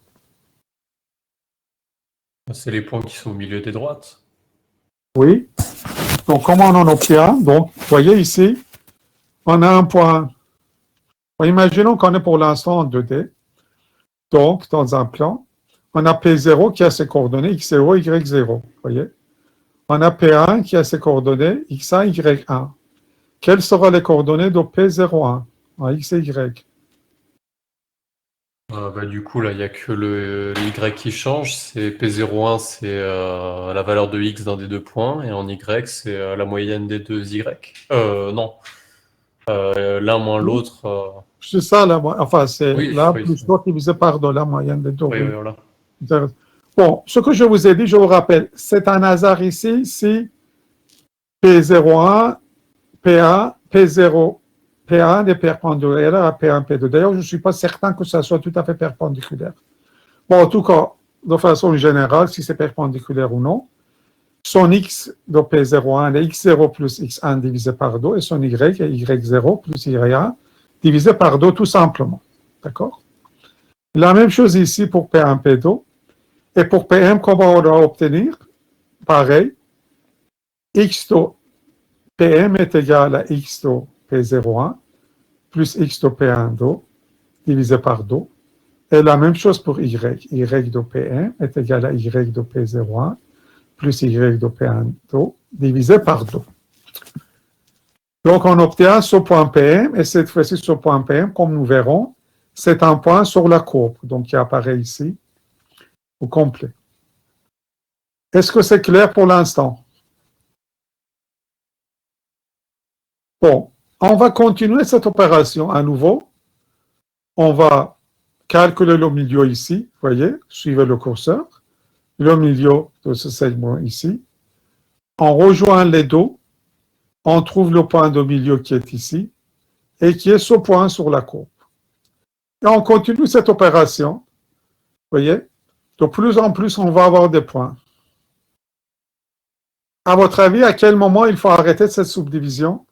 Speaker 3: C'est les points qui sont au milieu des droites.
Speaker 1: Oui. Donc, comment on en obtient? Donc, vous voyez ici, on a un point. Bon, imaginons qu'on est pour l'instant en 2D. Donc, dans un plan, on a P0 qui a ses coordonnées x0, y0. Vous voyez? On a P1 qui a ses coordonnées x1, y1. Quelles seront les coordonnées de P01 en x et y?
Speaker 3: Du coup, là, il n'y a que le y qui change. C'est P01, c'est la valeur de x d'un des 2 points. Et en y, c'est la moyenne des 2 y. Non. L'un moins l'autre.
Speaker 1: C'est ça, enfin, c'est
Speaker 3: Oui,
Speaker 1: là
Speaker 3: oui,
Speaker 1: plus l'autre divisé par 2, la moyenne des 2.
Speaker 3: Oui, oui, voilà.
Speaker 1: Bon, ce que je vous ai dit, je vous rappelle, c'est un hasard ici, si P01, P1, P0, P1 est perpendiculaire à P1, P2. D'ailleurs, je ne suis pas certain que ça soit tout à fait perpendiculaire. Bon, en tout cas, de façon générale, si c'est perpendiculaire ou non, son x de P01 est x0 plus x1 divisé par 2 et son y est y0 plus y1 divisé par 2 tout simplement. D'accord? La même chose ici pour P1, P2. Et pour Pm, comment on va obtenir? Pareil, x de Pm est égal à x de P01 plus x de P12 divisé par 2. Et la même chose pour y. Y de Pm est égal à y de P01 plus y de P12 divisé par 2. Donc, on obtient ce point Pm, et cette fois-ci, ce point Pm, comme nous verrons, c'est un point sur la courbe, donc qui apparaît ici, au complet. Est-ce que c'est clair pour l'instant? Bon, on va continuer cette opération à nouveau. On va calculer le milieu ici, vous voyez, suivez le curseur, le milieu de ce segment ici. On rejoint les deux, on trouve le point de milieu qui est ici, et qui est ce point sur la courbe. Et on continue cette opération, vous voyez, de plus en plus on va avoir des points. À votre avis, à quel moment il faut arrêter cette subdivision?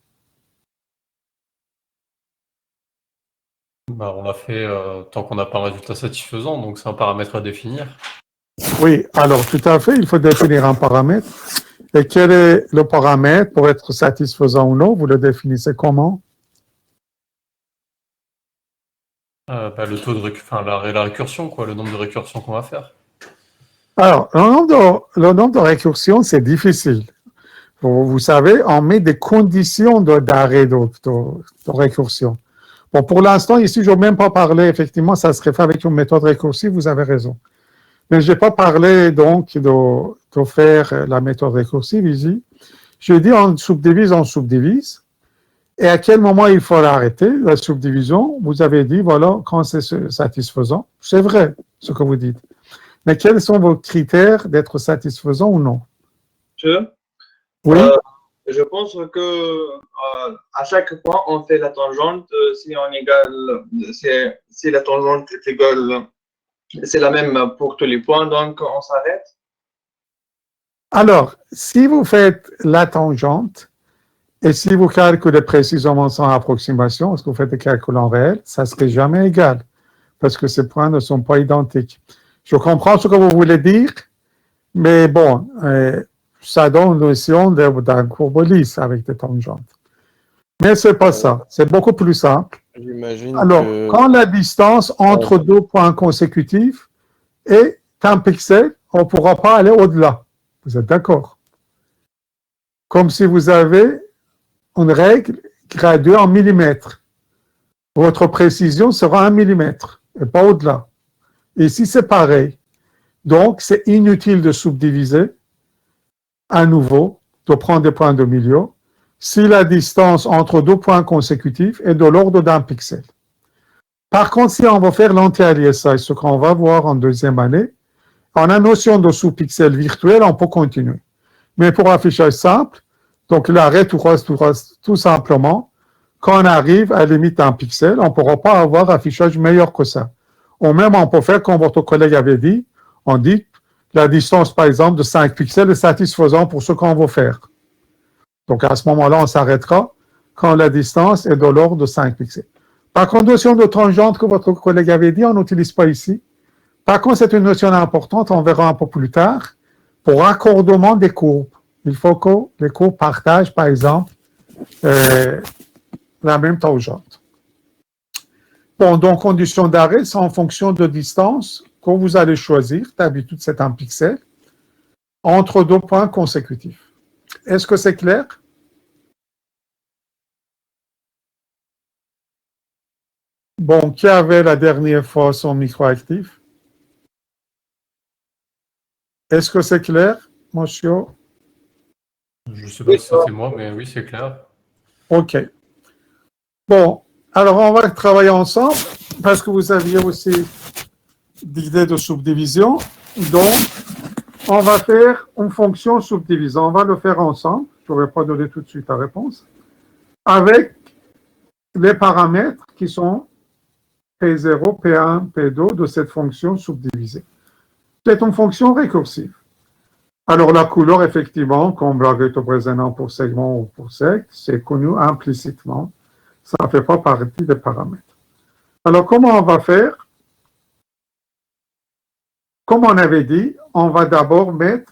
Speaker 3: On l'a fait tant qu'on n'a pas un résultat satisfaisant, donc c'est un paramètre à définir.
Speaker 1: Oui, alors tout à fait, il faut définir un paramètre. Et quel est le paramètre pour être satisfaisant ou non? Vous le définissez comment?
Speaker 3: Le taux de la récursion, quoi, le nombre de récursions qu'on va faire.
Speaker 1: Alors, le nombre de récursions, c'est difficile. Vous savez, on met des conditions d'arrêt de récursion. Bon, pour l'instant, ici, je n'ai même pas parlé, effectivement, ça serait fait avec une méthode récursive, vous avez raison. Mais je n'ai pas parlé, donc, de faire la méthode récursive ici. Je dis, on subdivise. Et à quel moment il faut l'arrêter, la subdivision? Vous avez dit, voilà, quand c'est satisfaisant. C'est vrai, ce que vous dites. Mais quels sont vos critères d'être satisfaisant ou non? Oui.
Speaker 6: Je pense que à chaque point, on fait la tangente. Si la tangente est égale, c'est la même pour tous les points, donc on s'arrête.
Speaker 1: Alors, si vous faites la tangente, et si vous calculez précisément sans approximation, parce que vous faites des calculs en réel, ça ne serait jamais égal, parce que ces points ne sont pas identiques. Je comprends ce que vous voulez dire, mais bon, ça donne une notion d'un courbe lisse avec des tangentes. Mais ce n'est pas ça, c'est beaucoup plus simple.
Speaker 7: J'imagine
Speaker 1: Alors,
Speaker 7: que...
Speaker 1: quand la distance entre deux points consécutifs est un pixel, on ne pourra pas aller au-delà. Vous êtes d'accord? Comme si vous avez une règle graduée en millimètres. Votre précision sera 1 millimètre et pas au-delà. Ici, c'est pareil. Donc, c'est inutile de subdiviser à nouveau, de prendre des points de milieu, si la distance entre deux points consécutifs est de l'ordre d'un pixel. Par contre, si on va faire l'anti-aliasage, ce qu'on va voir en deuxième année, on a notion de sous-pixel virtuel, on peut continuer. Mais pour affichage simple, donc l'arrêt tout simplement, quand on arrive à la limite d'un pixel, on ne pourra pas avoir affichage meilleur que ça. Ou même, on peut faire comme votre collègue avait dit, on dit la distance, par exemple, de 5 pixels est satisfaisante pour ce qu'on veut faire. Donc, à ce moment-là, on s'arrêtera quand la distance est de l'ordre de 5 pixels. Par contre, notion de tangente que votre collègue avait dit, on n'utilise pas ici. Par contre, c'est une notion importante, on verra un peu plus tard, pour raccordement des courbes. Il faut que les courbes partagent, par exemple, la même tangente. Bon, donc, condition d'arrêt, c'est en fonction de distance que vous allez choisir, d'habitude c'est un pixel, entre deux points consécutifs. Est-ce que c'est clair? Bon, qui avait la dernière fois son micro actif? Est-ce que c'est clair, monsieur?
Speaker 3: Je ne sais pas si c'était moi, mais oui, c'est clair.
Speaker 1: OK. Bon, alors on va travailler ensemble, parce que vous aviez aussi d'idées de subdivision. Donc, on va faire une fonction subdivisant. On va le faire ensemble. Je ne vais pas donner tout de suite la réponse. Avec les paramètres qui sont P0, P1, P2 de cette fonction subdivisée. C'est une fonction récursive. Alors, la couleur, effectivement, comme l'algorithme résonant pour segment ou pour sect, c'est connu implicitement. Ça ne fait pas partie des paramètres. Alors, comment on va faire? Comme on avait dit, on va d'abord mettre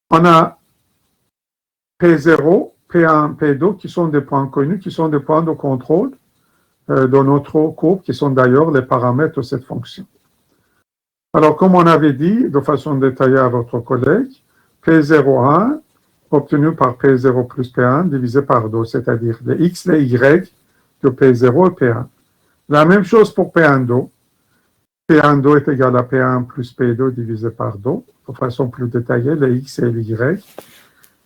Speaker 1: on a P0, P1, P2 qui sont des points connus, qui sont des points de contrôle de notre courbe, qui sont d'ailleurs les paramètres de cette fonction. Alors, comme on avait dit de façon détaillée à votre collègue, P01 obtenu par P0 plus P1 divisé par 2, c'est-à-dire les X, les Y de P0 et P1. La même chose pour P12. P12 est égal à P1 plus P2 divisé par 2. De façon plus détaillée, les X et les Y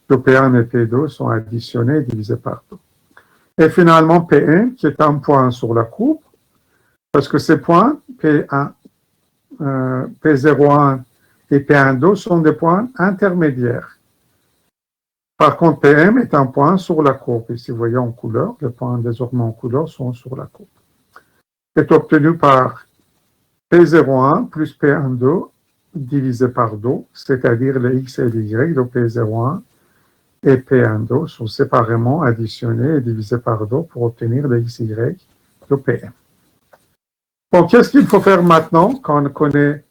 Speaker 1: de P1 et P2 sont additionnés et divisés par 2. Et finalement, P1, qui est un point sur la courbe, parce que ces points, P01 et P1,2 sont des points intermédiaires. Par contre, PM est un point sur la courbe. Ici, vous voyez en couleur, les points désormais en couleur sont sur la courbe. Est obtenu par P01 plus P12 divisé par 2, c'est-à-dire les X et les Y de P01 et P12 sont séparément additionnés et divisés par 2 pour obtenir les XY de PM. Bon, qu'est-ce qu'il faut faire maintenant quand on connaît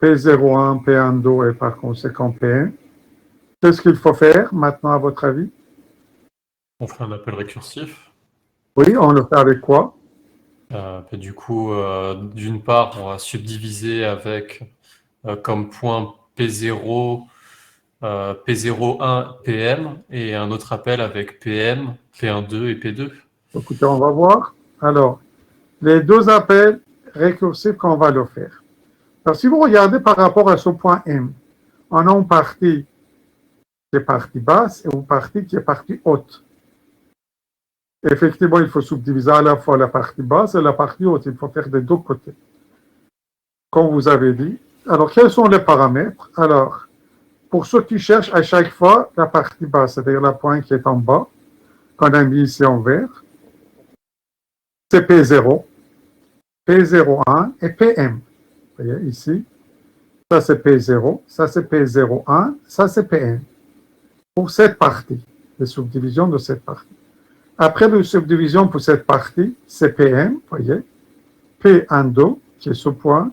Speaker 1: P01, P12 et par conséquent PM? Qu'est-ce qu'il faut faire maintenant à votre avis?
Speaker 3: On fait un appel récursif.
Speaker 1: Oui, on le fait avec quoi?
Speaker 3: Du coup, d'une part, on va subdiviser avec comme point P0, P01, PM, et un autre appel avec PM, P12 et P2.
Speaker 1: Écoutez, on va voir. Alors, les deux appels récursifs qu'on va le faire. Alors, si vous regardez par rapport à ce point M, on a une partie qui est partie basse et une partie qui est partie haute. Effectivement, il faut subdiviser à la fois la partie basse et la partie haute. Il faut faire des deux côtés. Comme vous avez dit. Alors, quels sont les paramètres? Alors, pour ceux qui cherchent à chaque fois la partie basse, c'est-à-dire la pointe qui est en bas, qu'on a mis ici en vert, c'est P0, P01 et PM. Vous voyez ici, ça c'est P0, ça c'est P01, ça c'est PM. Pour cette partie, les subdivisions de cette partie. Après les subdivisions pour cette partie, c'est PM, vous voyez, P12 qui est ce point,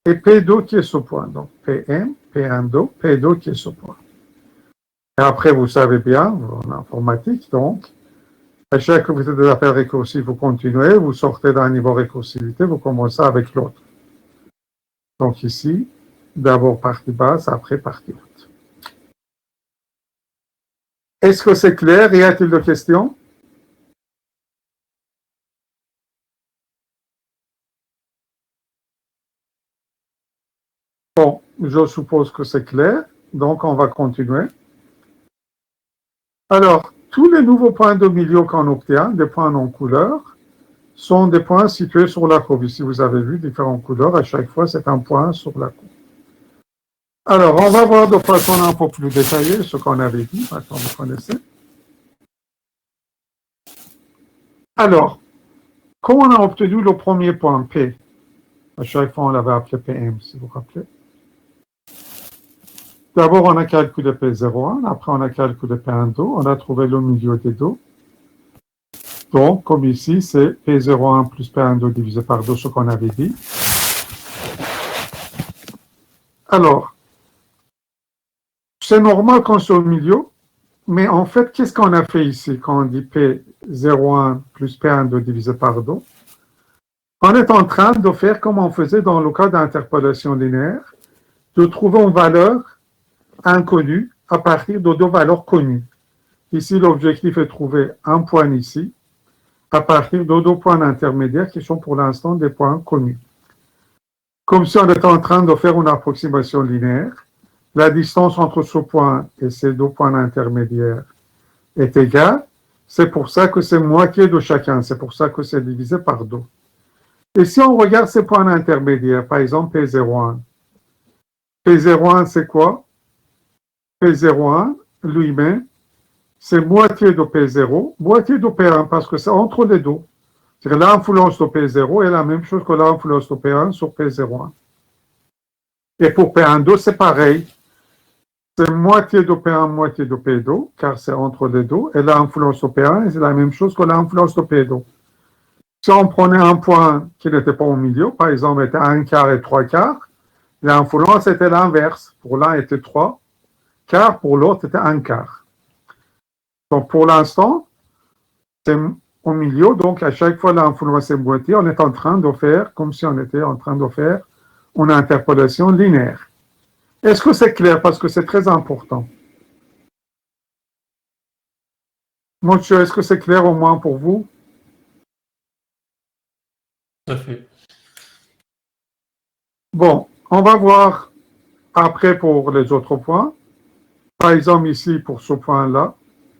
Speaker 1: et P2 qui est ce point. Donc PM, P12, P2 qui est ce point. Et après, vous savez bien, en informatique, donc, à chaque fois que vous faites des appels récursifs, vous continuez, vous sortez d'un niveau récursivité, vous commencez avec l'autre. Donc ici, d'abord partie basse, après partie haute. Est-ce que c'est clair? Y a-t-il de questions? Bon, je suppose que c'est clair, donc on va continuer. Alors, tous les nouveaux points de milieu qu'on obtient, des points en couleur, sont des points situés sur la courbe. Ici, vous avez vu différentes couleurs, à chaque fois, c'est un point sur la courbe. Alors, on va voir de façon un peu plus détaillée ce qu'on avait dit, maintenant vous connaissez. Alors, comment on a obtenu le premier point P? À chaque fois, on l'avait appelé PM, si vous vous rappelez. D'abord, on a calculé P01, après on a calculé P12, on a trouvé le milieu des deux. Donc, comme ici, c'est P01 plus P12 divisé par 2, ce qu'on avait dit. Alors, c'est normal qu'on soit au milieu, mais en fait, qu'est-ce qu'on a fait ici quand on dit P01 plus P12 divisé par 2? On est en train de faire comme on faisait dans le cas d'interpolation linéaire, de trouver une valeur inconnue à partir de deux valeurs connues. Ici, l'objectif est de trouver un point ici, à partir de deux points intermédiaires qui sont pour l'instant des points connus. Comme si on était en train de faire une approximation linéaire, la distance entre ce point et ces deux points intermédiaires est égale. C'est pour ça que c'est moitié de chacun. C'est pour ça que c'est divisé par 2. Et si on regarde ces points intermédiaires, par exemple P01. P01, c'est quoi? P01, lui-même, c'est moitié de P0, moitié de P1, parce que c'est entre les deux. C'est-à-dire l'influence de P0 est la même chose que l'influence de P1 sur P01. Et pour P12, c'est pareil. C'est moitié de P1, moitié de P2, car c'est entre les deux. Et l'influence de P1, c'est la même chose que l'influence de P2. Si on prenait un point qui n'était pas au milieu, par exemple, était 1/4 et 3/4, l'influence était l'inverse. Pour l'un, était 3 quarts, pour l'autre, c'était 1/4. Donc, pour l'instant, c'est au milieu. Donc, à chaque fois, l'influence est moitié. On est en train de faire, comme si on était en train de faire une interpolation linéaire. Est-ce que c'est clair? Parce que c'est très important. Monsieur, est-ce que c'est clair au moins pour vous?
Speaker 3: Tout à fait.
Speaker 1: Bon, on va voir après pour les autres points. Par exemple, ici, pour ce point-là,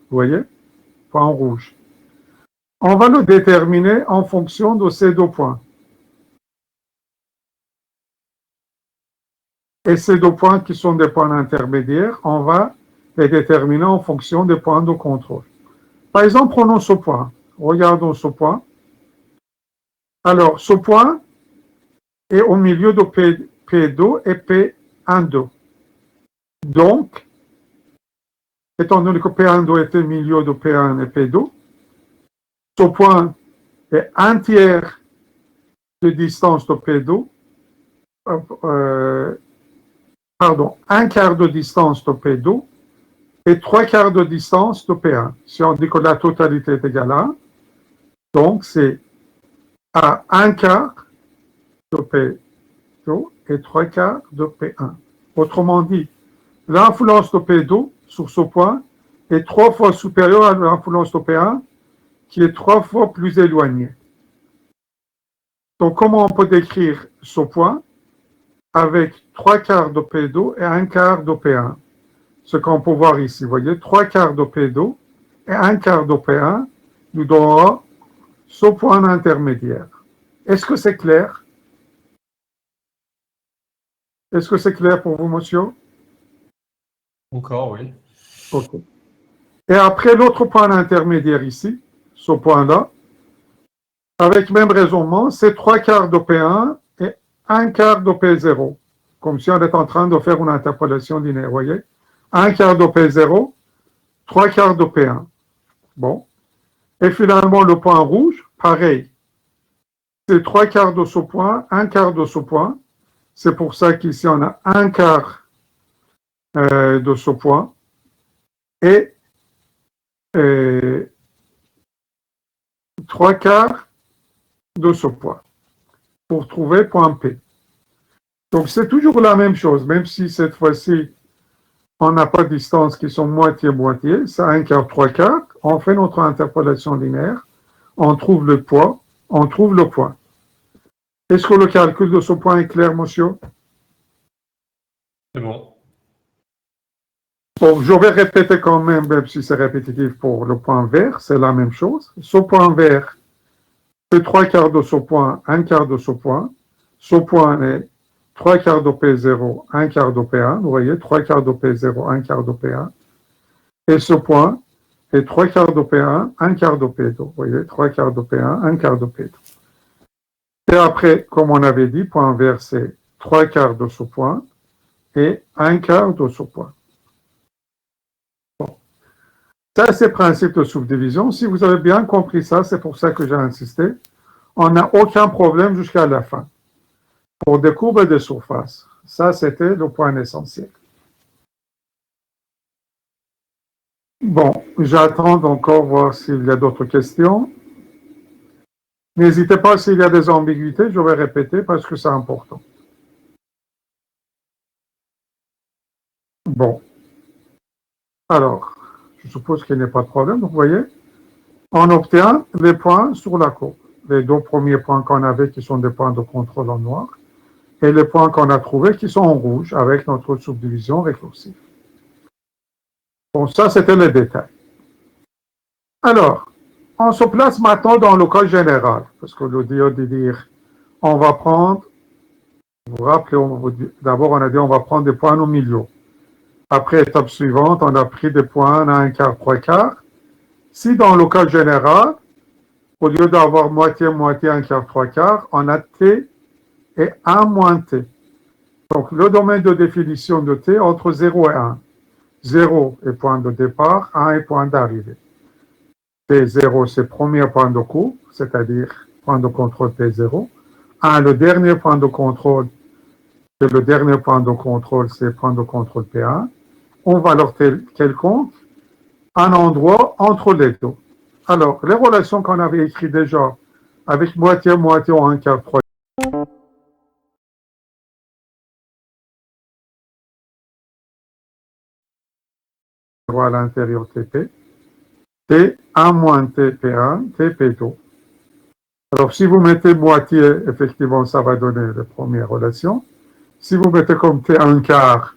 Speaker 1: vous voyez, point rouge. On va le déterminer en fonction de ces deux points. Et ces deux points qui sont des points intermédiaires, on va les déterminer en fonction des points de contrôle. Par exemple, prenons ce point. Regardons ce point. Alors, ce point est au milieu de P2 et P12. Donc, étant donné que P12 est au milieu de P1 et P2, ce point est un tiers de distance de P2, un quart de distance de P2 et trois quarts de distance de P1. Si on dit que la totalité est égale à 1, donc c'est à un quart de P2 et trois quarts de P1. Autrement dit, l'influence de P2 sur ce point est 3 fois supérieure à l'influence de P1, qui est 3 fois plus éloignée. Donc, comment on peut décrire ce point? Avec 3 quarts de P2 et 1 quart de P1. Ce qu'on peut voir ici, vous voyez, 3 quarts de P2 et 1 quart de P1 nous donnera ce point intermédiaire. Est-ce que c'est clair? Est-ce que c'est clair pour vous, monsieur?
Speaker 3: Encore, oui.
Speaker 1: Ok. Et après, l'autre point intermédiaire ici, ce point-là, avec même raisonnement, c'est 3 quarts de P1 et 1 quart de P0. Comme si on est en train de faire une interpolation linéaire, vous voyez? 1 quart de P0, 3 quarts de P1. Bon. Et finalement, le point rouge, pareil. C'est 3 quarts de ce point, 1 quart de ce point. C'est pour ça qu'ici, on a 1 quart de ce point et 3 quarts de ce point pour trouver point P. Donc, c'est toujours la même chose, même si cette fois-ci, on n'a pas de distances qui sont moitié-moitié, c'est 1 quart, 3 quarts. On fait notre interpolation linéaire, on trouve le poids, on trouve le point. Est-ce que le calcul de ce point est clair, monsieur?
Speaker 3: C'est bon.
Speaker 1: Bon, je vais répéter quand même si c'est répétitif pour le point vert, c'est la même chose. Ce point vert, c'est 3 quarts de ce point, 1 quart de ce point. Ce point est 3 quarts de P0, 1 quart de P1. Vous voyez, 3 quarts de P0, 1 quart de P1. Et ce point est 3 quarts de P1, 1 quart de P2. Vous voyez, 3 quarts de P1, 1 quart de P2. Et après, comme on avait dit, point vert, c'est 3 quarts de ce point et 1 quart de ce point. Bon. Ça, c'est le principe de subdivision. Si vous avez bien compris ça, c'est pour ça que j'ai insisté. On n'a aucun problème jusqu'à la fin. Pour des courbes et des surfaces. Ça, c'était le point essentiel. Bon, j'attends encore voir s'il y a d'autres questions. N'hésitez pas, s'il y a des ambiguïtés, je vais répéter parce que c'est important. Bon. Alors, je suppose qu'il n'y a pas de problème. Donc, vous voyez, on obtient les points sur la courbe. Les deux premiers points qu'on avait qui sont des points de contrôle en noir et les points qu'on a trouvés qui sont en rouge avec notre subdivision récursive. Bon, ça, c'était le détail. Alors, on se place maintenant dans le cas général, parce que le lieu de dire, on va prendre, vous vous rappelez, d'abord on a dit on va prendre des points au milieu. Après, étape suivante, on a pris des points à 1 quart, 3 quarts. Si dans le cas général, au lieu d'avoir moitié-moitié, 1 quart, 3 quarts, on a T et 1 moins T. Donc, le domaine de définition de T entre 0 et 1. 0 est point de départ, 1 est point d'arrivée. P0, c'est le premier point de courbe, c'est-à-dire point de contrôle P0. 1, le dernier point de contrôle, c'est le dernier point de contrôle, c'est le point de contrôle P1. On valeur quelconque, un endroit entre les deux. Alors, les relations qu'on avait écrites déjà, avec moitié-moitié ou 1 quart, 3 à l'intérieur TP, T1 moins TP1, TP2. Alors, si vous mettez moitié, effectivement, ça va donner les premières relations. Si vous mettez comme T1 quart,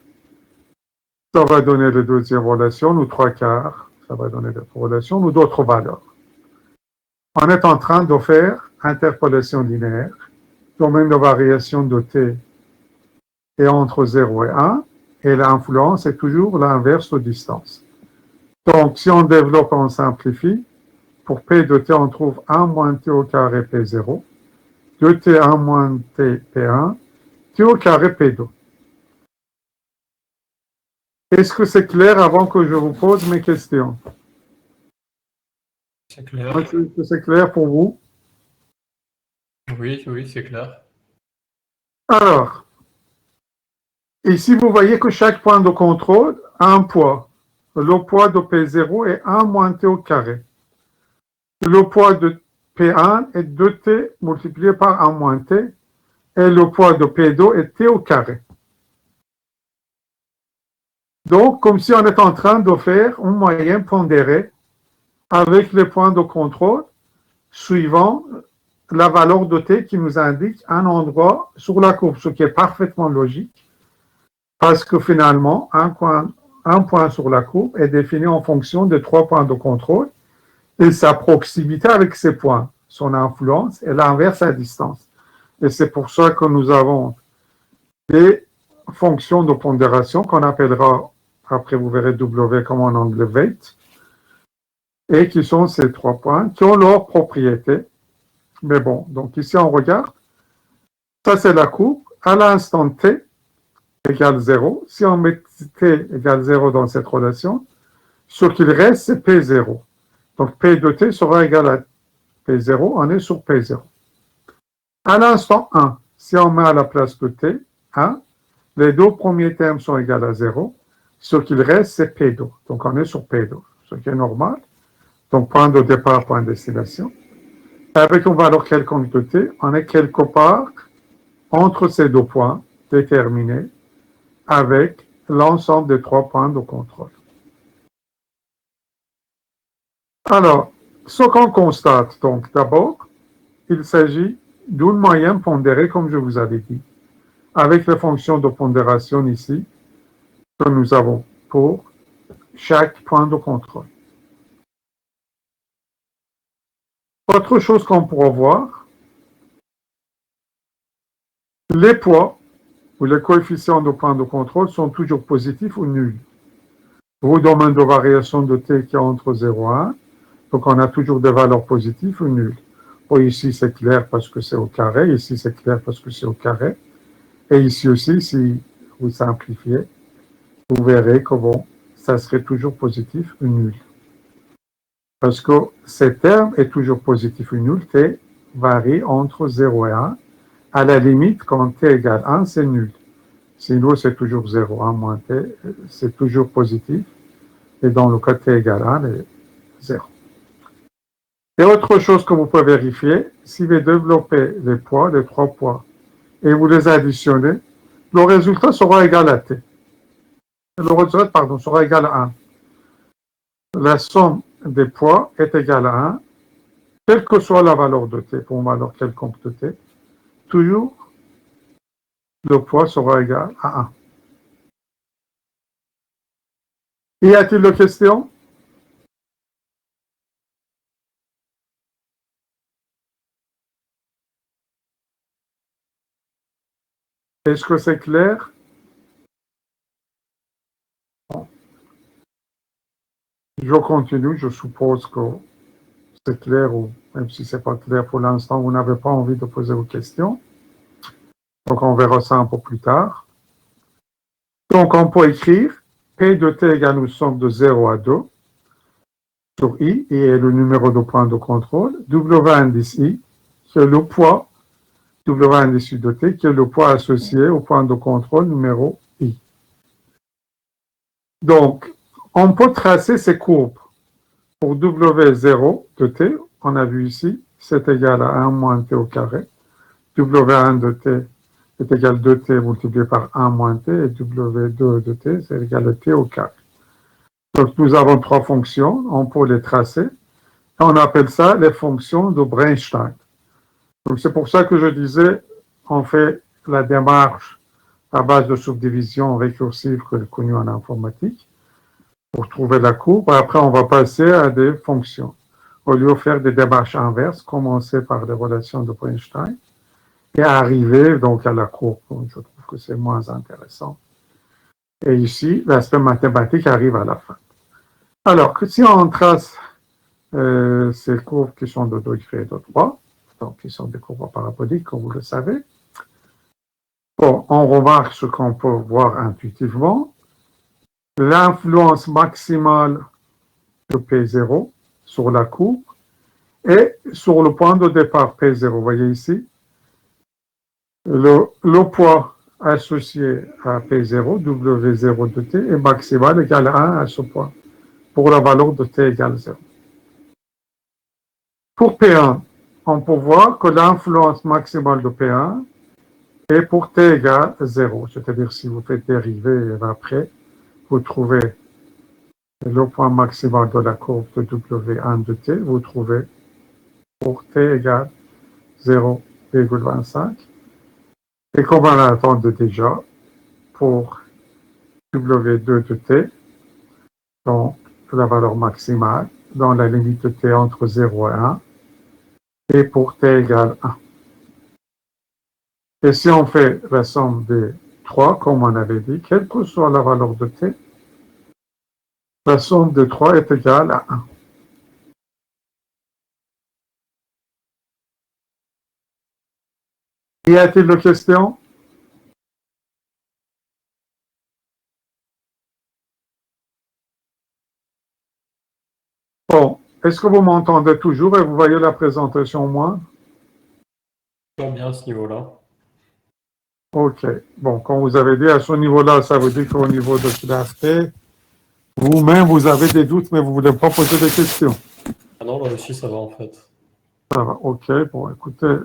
Speaker 1: ça va donner les deuxièmes relations, ou 3 quarts, ça va donner d'autres relations, ou d'autres valeurs. On est en train de faire interpolation linéaire, domaine de variation de T est entre 0 et 1, et l'influence est toujours l'inverse aux distances. Donc, si on développe, on simplifie, pour P de T, on trouve 1 moins T au carré P0, 2T1 moins T P1, T au carré P2. Est-ce que c'est clair avant que je vous pose mes questions?
Speaker 3: C'est clair.
Speaker 1: Est-ce que c'est clair pour vous?
Speaker 3: Oui, oui, c'est clair.
Speaker 1: Alors, ici, vous voyez que chaque point de contrôle a un poids. Le poids de P0 est 1 moins T au carré. Le poids de P1 est 2T multiplié par 1 moins T. Et le poids de P2 est T au carré. Donc, comme si on est en train de faire une moyenne pondérée avec les points de contrôle suivant la valeur de T qui nous indique un endroit sur la courbe, ce qui est parfaitement logique, parce que finalement, un point sur la courbe est défini en fonction de 3 points de contrôle et sa proximité avec ces points, son influence et l'inverse à distance. Et c'est pour ça que nous avons des fonctions de pondération qu'on appellera, après vous verrez W comme en anglais weight, et qui sont ces 3 points qui ont leurs propriétés. Mais bon, donc ici on regarde, ça c'est la courbe, à l'instant T égale 0, si on met T égale 0 dans cette relation, ce qu'il reste c'est P0. Donc P de T sera égal à P0, on est sur P0. À l'instant 1, si on met à la place de T, 1, les deux premiers termes sont égaux à 0, ce qu'il reste c'est P2, donc on est sur P2, ce qui est normal. Donc point de départ, point de destination. Avec une valeur quelconque de T, on est quelque part entre ces deux points déterminés avec l'ensemble des 3 points de contrôle. Alors, ce qu'on constate, donc d'abord, il s'agit d'une moyenne pondérée, comme je vous avais dit, avec les fonctions de pondération ici que nous avons pour chaque point de contrôle. Autre chose qu'on pourra voir, les poids ou les coefficients de point de contrôle sont toujours positifs ou nuls. Au domaine de variation de T qui est entre 0 et 1, donc on a toujours des valeurs positives ou nulles. Bon, ici c'est clair parce que c'est au carré, ici c'est clair parce que c'est au carré. Et ici aussi, si vous simplifiez, vous verrez que bon, ça serait toujours positif ou nul. Parce que ce terme est toujours positif ou nul, T varie entre 0 et 1. À la limite, quand T égale 1, c'est nul. Sinon, c'est toujours 0. 1 moins T, c'est toujours positif. Et dans le cas T égale 1, c'est 0. Et autre chose que vous pouvez vérifier, si vous développez les poids, les 3 poids, et vous les additionnez, le résultat sera égal à T. Le résultat, sera égal à 1. La somme des poids est égale à 1, quelle que soit la valeur de T, pour une valeur quelconque de T, toujours le poids sera égal à 1. Y a-t-il des questions? Est-ce que c'est clair? Je continue, je suppose que c'est clair, ou même si ce n'est pas clair pour l'instant, vous n'avez pas envie de poser vos questions. Donc on verra ça un peu plus tard. Donc on peut écrire P de T égale une somme de 0 à 2 sur I, et est le numéro de point de contrôle, W indice I, qui est le poids, W indice de T, qui est le poids associé au point de contrôle numéro I. Donc, on peut tracer ces courbes. Pour W0 de T, on a vu ici, c'est égal à 1 moins T au carré. W1 de T est égal à 2T multiplié par 1 moins T, et W2 de T, c'est égal à T au carré. Donc, nous avons 3 fonctions, on peut les tracer. On appelle ça les fonctions de Brainshtein. Donc, c'est pour ça que je disais, on fait la démarche à base de subdivision récursive connue en informatique pour trouver la courbe. Après, on va passer à des fonctions. Au lieu de faire des démarches inverses, commencer par des relations de Brainshtein et arriver donc à la courbe. Je trouve que c'est moins intéressant. Et ici, l'aspect mathématique arrive à la fin. Alors, si on trace ces courbes qui sont de degré de 3, donc qui sont des courbes paraboliques, comme vous le savez, bon, on remarque ce qu'on peut voir intuitivement, l'influence maximale de P0 sur la courbe et sur le point de départ P0. Vous voyez ici, le poids associé à P0, W0 de t, est maximal égal à 1 à ce point, pour la valeur de t égale 0. Pour P1, on peut voir que l'influence maximale de P1 est pour t égale 0, c'est-à-dire si vous faites dériver après, vous trouvez le point maximal de la courbe de W1 de t, vous trouvez pour t égale 0,25. Et comme on l'attendait déjà, pour W2 de t, donc la valeur maximale, dans la limite de t entre 0 et 1, et pour t égale 1. Et si on fait la somme des 3, comme on avait dit, quelle que soit la valeur de t, la somme de 3 est égale à 1. Y a-t-il de questions? Bon, est-ce que vous m'entendez toujours et vous voyez la présentation au moins?
Speaker 3: Bien à ce niveau-là.
Speaker 1: Ok. Bon, comme vous avez dit, à ce niveau-là, ça veut dire qu'au niveau de clarté, vous-même, vous avez des doutes, mais vous ne voulez pas poser des questions.
Speaker 3: Ah non, là aussi, ça va en fait.
Speaker 1: Ça va, ok. Bon, écoutez,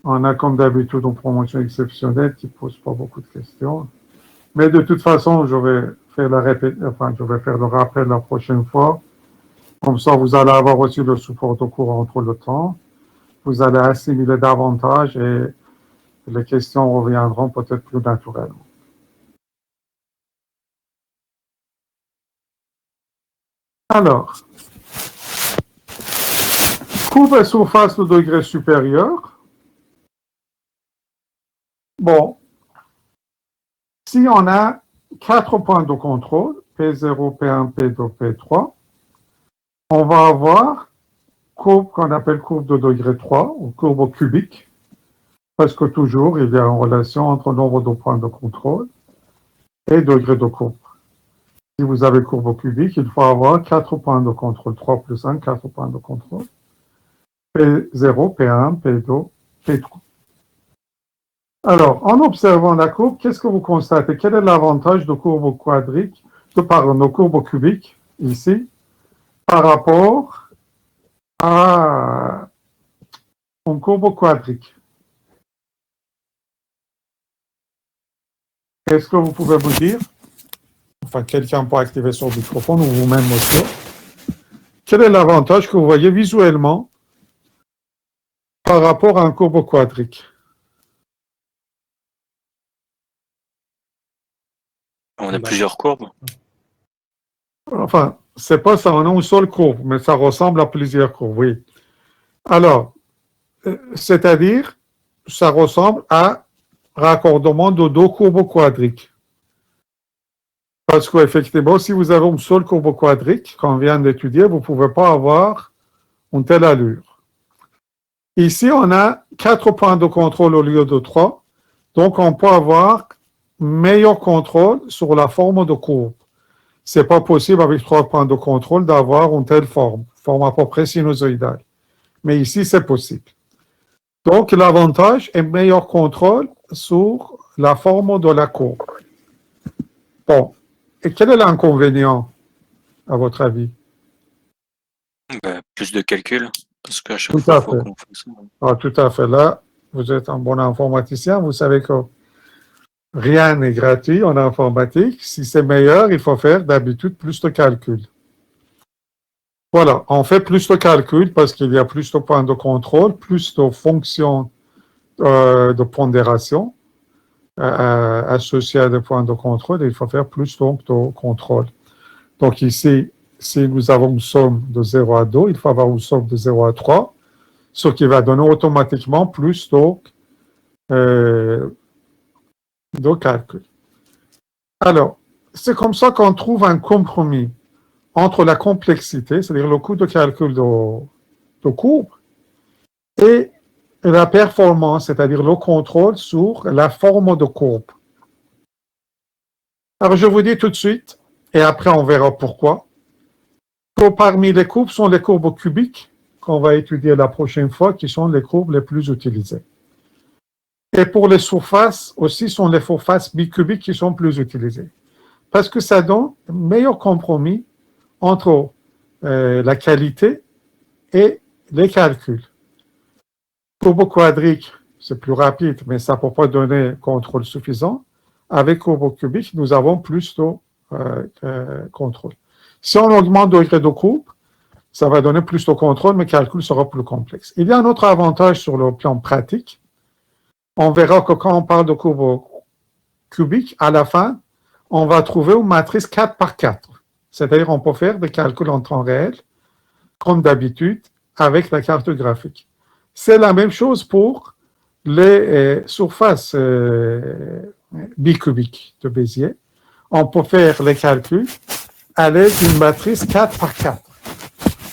Speaker 1: on a comme d'habitude une promotion exceptionnelle qui ne pose pas beaucoup de questions. Mais de toute façon, je vais faire le rappel la prochaine fois. Comme ça, vous allez avoir aussi le support de cours entre le temps. Vous allez assimiler davantage et les questions reviendront peut-être plus naturellement. Alors, courbe et surface de degré supérieur. Bon, si on a 4 points de contrôle, P0, P1, P2, P3, on va avoir courbe qu'on appelle courbe de degré 3 ou courbe cubique, parce que toujours il y a une relation entre nombre de points de contrôle et degré de courbe. Si vous avez courbe cubique, il faut avoir 4 points de contrôle, 3 plus 1, 4 points de contrôle. P0, P1, P2, P3. Alors, en observant la courbe, qu'est-ce que vous constatez? Quel est l'avantage de courbe quadrique, de courbe cubique, ici, par rapport à une courbe quadrique? Est-ce que vous pouvez vous dire? Enfin, quelqu'un peut activer son microphone ou vous-même aussi. Quel est l'avantage que vous voyez visuellement par rapport à une courbe quadrique?
Speaker 2: On a plusieurs courbes.
Speaker 1: Enfin, c'est pas ça, on a une seule courbe, mais ça ressemble à plusieurs courbes, oui. Alors, c'est-à-dire, ça ressemble à raccordement de deux courbes quadriques. Parce qu'effectivement, si vous avez une seule courbe quadrique qu'on vient d'étudier, vous ne pouvez pas avoir une telle allure. Ici, on a 4 points de contrôle au lieu de 3, donc on peut avoir meilleur contrôle sur la forme de courbe. Ce n'est pas possible avec 3 points de contrôle d'avoir une telle forme à peu près sinusoïdale. Mais ici, c'est possible. Donc, l'avantage est meilleur contrôle sur la forme de la courbe. Bon, et quel est l'inconvénient, à votre avis?
Speaker 2: Plus de calculs, parce qu'à chaque
Speaker 1: Tout
Speaker 2: fois,
Speaker 1: à
Speaker 2: il faut
Speaker 1: fait.
Speaker 2: qu'on fasse ça.
Speaker 1: Ah, tout à fait. Là, vous êtes un bon informaticien, vous savez que rien n'est gratuit en informatique. Si c'est meilleur, il faut faire d'habitude plus de calculs. Voilà, on fait plus de calculs parce qu'il y a plus de points de contrôle, plus de fonctions de pondération associées à des points de contrôle. Et il faut faire plus donc, de contrôle. Donc ici, si nous avons une somme de 0 à 2, il faut avoir une somme de 0 à 3, ce qui va donner automatiquement plus donc de calcul. Alors, c'est comme ça qu'on trouve un compromis entre la complexité, c'est-à-dire le coût de calcul de courbe, et la performance, c'est-à-dire le contrôle sur la forme de courbe. Alors, je vous dis tout de suite, et après on verra pourquoi, que parmi les courbes sont les courbes cubiques, qu'on va étudier la prochaine fois, qui sont les courbes les plus utilisées. Et pour les surfaces aussi, sont les surfaces bicubiques qui sont plus utilisées. Parce que ça donne un meilleur compromis entre la qualité et les calculs. Courbe quadrique, c'est plus rapide, mais ça ne peut pas donner contrôle suffisant. Avec courbe cubique, nous avons plus de contrôle. Si on augmente le degré de courbe, ça va donner plus de contrôle, mais le calcul sera plus complexe. Il y a un autre avantage sur le plan pratique. On verra que quand on parle de courbe cubique, à la fin, on va trouver une matrice 4 par 4. C'est-à-dire on peut faire des calculs en temps réel, comme d'habitude, avec la carte graphique. C'est la même chose pour les surfaces bicubiques de Bézier. On peut faire les calculs à l'aide d'une matrice 4 par 4.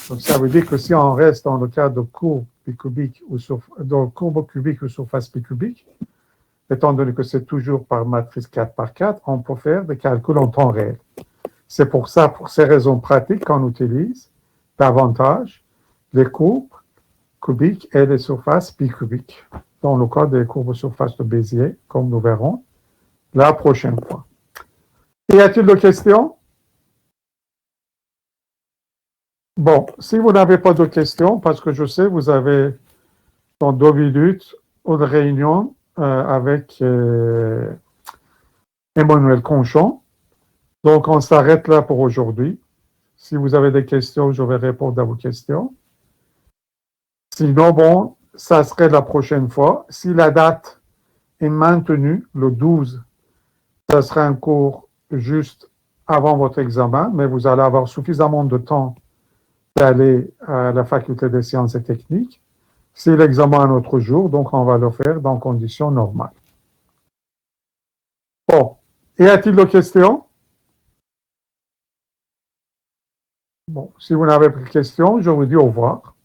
Speaker 1: Donc ça veut dire que si on reste dans le cas de courbe bicubique ou de courbe cubique ou surface bicubique, étant donné que c'est toujours par matrice 4 par 4, on peut faire des calculs en temps réel. C'est pour ça, pour ces raisons pratiques, qu'on utilise davantage les courbes cubiques et les surfaces bicubiques, dans le cas des courbes surfaces de Bézier, comme nous verrons la prochaine fois. Y a-t-il des questions? Bon, si vous n'avez pas de questions, parce que je sais, vous avez dans 2 minutes une réunion avec Emmanuel Conchon. Donc, on s'arrête là pour aujourd'hui. Si vous avez des questions, je vais répondre à vos questions. Sinon, bon, ça serait la prochaine fois. Si la date est maintenue, le 12, ça sera un cours juste avant votre examen, mais vous allez avoir suffisamment de temps d'aller à la faculté des sciences et techniques. C'est l'examen un autre jour, donc on va le faire dans conditions normales. Bon, y a-t-il des questions? Bon, si vous n'avez plus de questions, je vous dis au revoir.